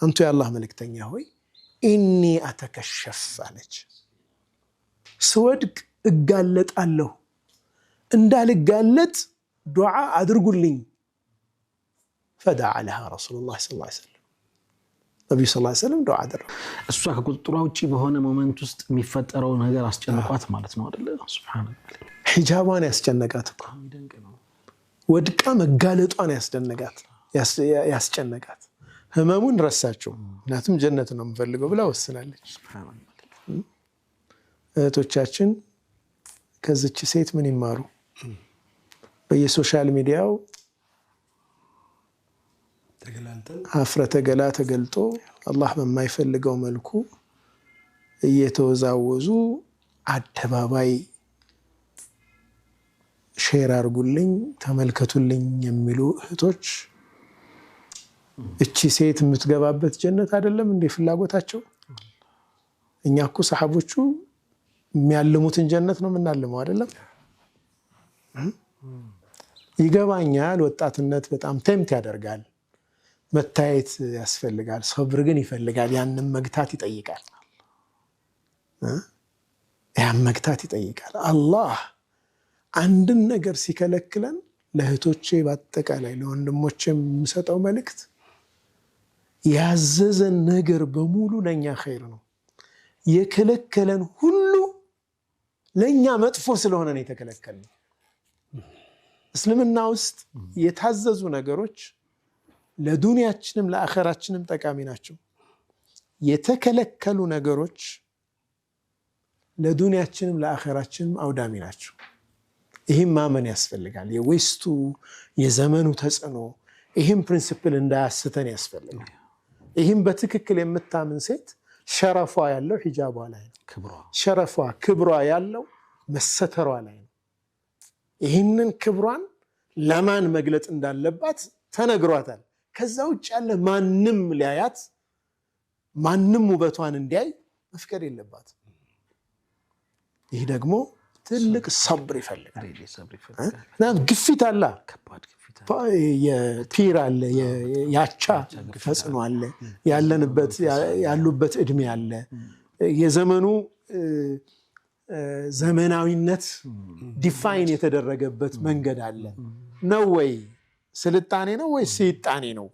አንቱ የአላህ መልእክተኛ ሆይ ኢኒ አተከሸፍ አለች። ስወድቅ እጋለጣለሁ፣ እንዳልጋለጥ ዱዓ አድርጉልኝ። ፈደዓ ለሃ ረሱሉላህ ሰለላሁ ዐለይሂ ወሰለም፣ ነቢዩ ሰለላሁ ዐለይሂ ወሰለም ዱዓ አደረጉ። እሷ ከቁጥጥሯ ውጭ በሆነ ሞመንት ውስጥ የሚፈጠረው ነገር አስጨንቋት ማለት ነው አይደለ? ሱብሃንአላህ። ሒጃቧን ያስጨነቃት እኮ ወድቃ መጋለጧን ያስጨነቃት፣ ህመሙን ረሳቸው። ምክንያቱም ጀነት ነው የምፈልገው ብላ ወስናለች። እህቶቻችን ከዚች ሴት ምን ይማሩ? በየሶሻል ሚዲያው ሀፍረተ ገላ ተገልጦ አላህ በማይፈልገው መልኩ እየተወዛወዙ አደባባይ ሼር አርጉልኝ ተመልከቱልኝ የሚሉ እህቶች እቺ ሴት የምትገባበት ጀነት አይደለም እንዴ ፍላጎታቸው? እኛ እኮ ሰሓቦቹ የሚያልሙትን ጀነት ነው የምናልመው አይደለም? ይገባኛል። ወጣትነት በጣም ቴምት ያደርጋል፣ መታየት ያስፈልጋል፣ ሰብር ግን ይፈልጋል። ያንን መግታት ይጠይቃል። ያን መግታት ይጠይቃል። አላህ አንድን ነገር ሲከለክለን ለእህቶቼ በአጠቃላይ ለወንድሞቼ የምሰጠው መልእክት ያዘዘን ነገር በሙሉ ለኛ ኸይር ነው። የከለከለን ሁሉ ለኛ መጥፎ ስለሆነ ነው የተከለከልን። እስልምና ውስጥ የታዘዙ ነገሮች ለዱንያችንም ለአኺራችንም ጠቃሚ ናቸው። የተከለከሉ ነገሮች ለዱንያችንም ለአኺራችንም አውዳሚ ናቸው። ይህም ማመን ያስፈልጋል። የዌስቱ የዘመኑ ተጽዕኖ ይህም ፕሪንሲፕል እንዳያስተን ያስፈልጋል። ይህም በትክክል የምታምን ሴት ሸረፏ ያለው ሂጃቧ ላይ ነው። ሸረፏ ክብሯ ያለው መሰተሯ ላይ ነው። ይህንን ክብሯን ለማን መግለጥ እንዳለባት ተነግሯታል። ከዛ ውጭ ያለ ማንም ሊያያት ማንም ውበቷን እንዲያይ መፍቀድ የለባት። ይህ ደግሞ ትልቅ ሰብር ይፈልጋል። ግፊት አለ፣ የፒር አለ፣ ያቻ ተጽዕኖ አለ፣ ያሉበት እድሜ አለ፣ የዘመኑ ዘመናዊነት ዲፋይን የተደረገበት መንገድ አለ። ነው ወይ ስልጣኔ ነው ወይ ሰይጣኔ ነው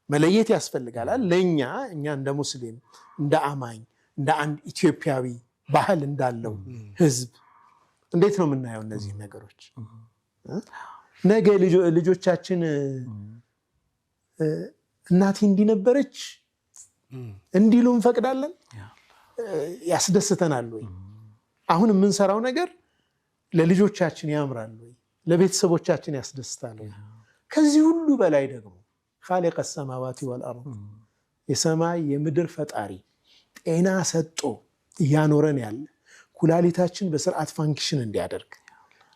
መለየት ያስፈልጋል። ለኛ እኛ እንደ ሙስሊም እንደ አማኝ እንደ አንድ ኢትዮጵያዊ ባህል እንዳለው ህዝብ እንዴት ነው የምናየው እነዚህ ነገሮች? ነገ ልጆቻችን እናቴ እንዲነበረች እንዲሉ እንፈቅዳለን? ያስደስተናል ወይ? አሁን የምንሰራው ነገር ለልጆቻችን ያምራል ወይ? ለቤተሰቦቻችን ያስደስታል ወይ? ከዚህ ሁሉ በላይ ደግሞ ኻሊቀ ሰማዋቲ ወልአርድ የሰማይ የምድር ፈጣሪ ጤና ሰጥቶ እያኖረን ያለ ኩላሊታችን በስርዓት ፋንክሽን እንዲያደርግ፣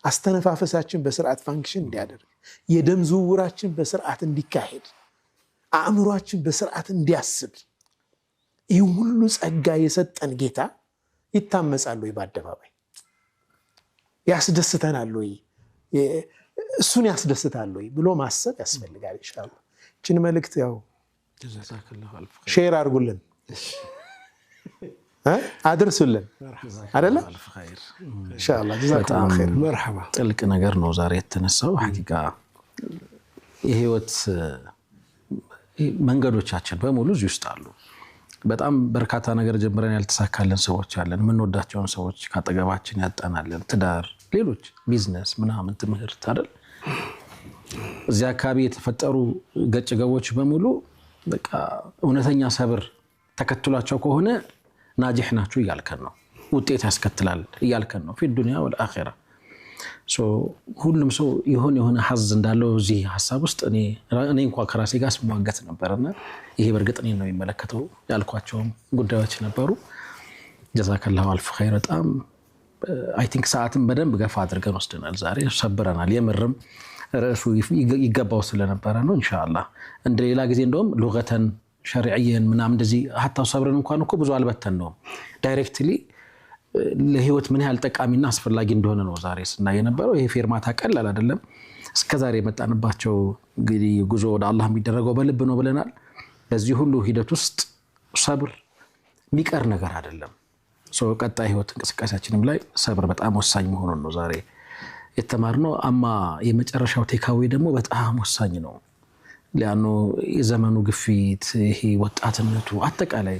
አስተነፋፈሳችን በስርዓት ፋንክሽን እንዲያደርግ፣ የደም ዝውውራችን በስርዓት እንዲካሄድ፣ አእምሯችን በስርዓት እንዲያስብ ይህ ሁሉ ጸጋ የሰጠን ጌታ ይታመጻል ወይ? በአደባባይ ያስደስተናል ወይ? እሱን ያስደስታል ወይ ብሎ ማሰብ ያስፈልጋል። ኢንሻአላህ እችን መልእክት ያው ሼር አድርጉልን፣ አድርሱልን አይደለ? ኢንሻአላህ ጀዛኩም ኸይር። መርሐባ። ጥልቅ ነገር ነው ዛሬ የተነሳው። ሐቂቃ የህይወት መንገዶቻችን በሙሉ እዚህ ውስጥ አሉ። በጣም በርካታ ነገር ጀምረን ያልተሳካለን ሰዎች አለን። የምንወዳቸውን ሰዎች ካጠገባችን ያጣናለን። ትዳር፣ ሌሎች ቢዝነስ፣ ምናምን ትምህርት አይደል? እዚያ አካባቢ የተፈጠሩ ገጭ ገቦች በሙሉ በቃ እውነተኛ ሰብር ተከትሏቸው ከሆነ ናጂህ ናችሁ እያልከን ነው። ውጤት ያስከትላል እያልከን ነው። ፊ ዱንያ ወልአኺራ። ሁሉም ሰው የሆነ ሐዝ እንዳለው እዚህ ሐሳብ ውስጥ እኔ እንኳን ከራሴ ጋር ስሟገት ነበርና ይሄ በእርግጥ እኔን ነው የሚመለከተው ያልኳቸውም ጉዳዮች ነበሩ። ጀዛከላሁ አልፍ ኸይር። በጣም አይ ቲንክ ሰዓትን በደንብ ገፋ አድርገን ወስደናል። ዛሬ ሰብረናል። የምርም ርዕሱ ይገባው ስለነበረ ነው። ኢንሻአላህ እንደ ሌላ ጊዜ እንደውም ሉገተን ሸሪዕየን ምናምን እንደዚህ ሐታው ሰብረን እንኳን እኮ ብዙ አልበተን ነው ዳይሬክትሊ ለህይወት ምን ያህል ጠቃሚና አስፈላጊ እንደሆነ ነው ዛሬ ስናይ የነበረው። ይሄ ፌርማታ ቀላል አይደለም። እስከዛሬ የመጣንባቸው እንግዲህ ጉዞ ወደ አላህ የሚደረገው በልብ ነው ብለናል። በዚህ ሁሉ ሂደት ውስጥ ሰብር የሚቀር ነገር አይደለም። ቀጣይ ህይወት እንቅስቃሴያችንም ላይ ሰብር በጣም ወሳኝ መሆኑን ነው ዛሬ የተማርነው። አማ የመጨረሻው ቴካዌ ደግሞ በጣም ወሳኝ ነው። ሊያኖ የዘመኑ ግፊት፣ ይሄ ወጣትነቱ፣ አጠቃላይ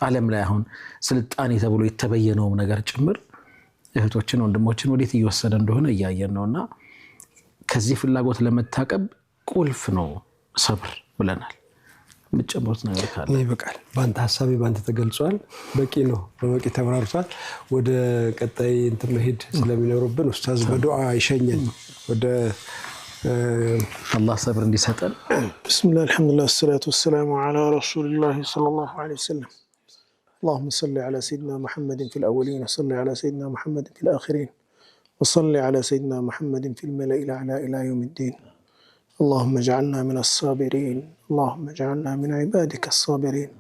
ዓለም ላይ አሁን ስልጣኔ ተብሎ የተበየነው ነገር ጭምር እህቶችን ወንድሞችን ወዴት እየወሰደ እንደሆነ እያየን ነውና ከዚህ ፍላጎት ለመታቀብ ቁልፍ ነው ሰብር ብለናል። ምጨምሩት ነገር ካለ ይበቃል። ባንተ ሐሳቤ ባንተ ተገልጿል። በቂ ነው፣ በበቂ ተብራርቷል። ወደ ቀጣይ እንትን መሄድ ስለሚኖርብን ኡስታዝ በዱዓ ይሸኘን ወደ አላህ ሰብር እንዲሰጠን። ቢስሚላህ አልሐምዱሊላህ ወሰላቱ ወሰላሙ ዐላ ረሱሊላህ ሰለላሁ ዐለይሂ ወሰለም اللهم صل على سيدنا محمد في الأولين وصل على سيدنا محمد في الآخرين وصل على سيدنا محمد في الملأ الأعلى إلى يوم الدين. اللهم اجعلنا من الصابرين، اللهم اجعلنا من عبادك الصابرين،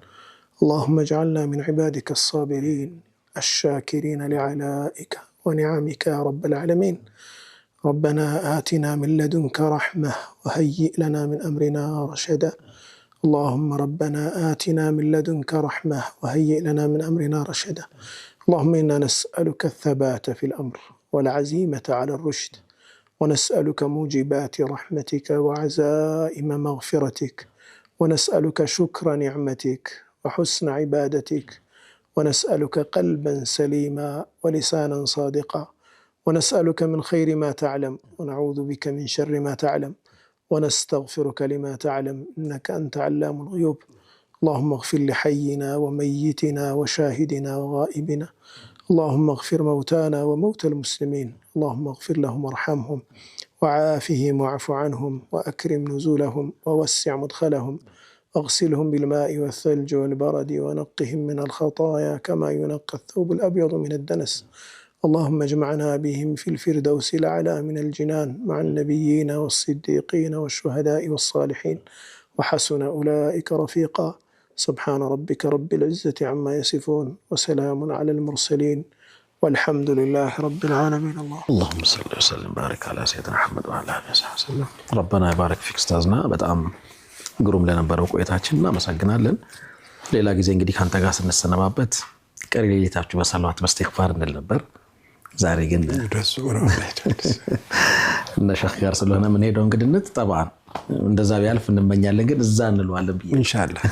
اللهم اجعلنا من عبادك الصابرين الشاكرين لعلائك ونعمك يا رب العالمين. ربنا آتنا من لدنك رحمة وهيئ لنا من أمرنا رشدا. اللهم ربنا آتنا من لدنك رحمة وهيئ لنا من أمرنا رشدا. اللهم إنا نسألك الثبات في الأمر والعزيمة على الرشد ونسألك موجبات رحمتك وعزائم مغفرتك، ونسألك شكر نعمتك وحسن عبادتك، ونسألك قلبا سليما ولسانا صادقا، ونسألك من خير ما تعلم ونعوذ بك من شر ما تعلم، ونستغفرك لما تعلم إنك أنت علام الغيوب. اللهم اغفر لحينا وميتنا وشاهدنا وغائبنا، اللهم اغفر موتانا وموتى المسلمين، اللهم اغفر لهم وارحمهم وعافهم واعف عنهم وأكرم نزولهم ووسع مدخلهم، واغسلهم بالماء والثلج والبرد ونقهم من الخطايا كما ينقى الثوب الأبيض من الدنس. اللهم اجمعنا بهم في الفردوس الأعلى من الجنان مع النبيين والصديقين والشهداء والصالحين، وحسن أولئك رفيقا. سبحان ربك رب العزة عما يصفون وسلام على المرسلين والحمد لله رب العالمين. اللهم صل وسلم وبارك على سيدنا محمد وعلى آله وصحبه. ربنا يبارك فيك ኡስታዝና በጣም ግሩም ለነበረው ቆይታችን እናመሰግናለን። ሌላ ጊዜ እንግዲህ ካንተ ጋር ስንሰነባበት ቀሪ ሌሊታችሁ በሰላዋት በእስትግፋር እንል ነበር። ዛሬ ግን እነ ሸኽ ጋር ስለሆነ ምን ሄደው እንግዲህ ጠባን እንደዛ ቢያልፍ እንመኛለን፣ ግን እዛ እንለዋለን ኢንሻአላህ።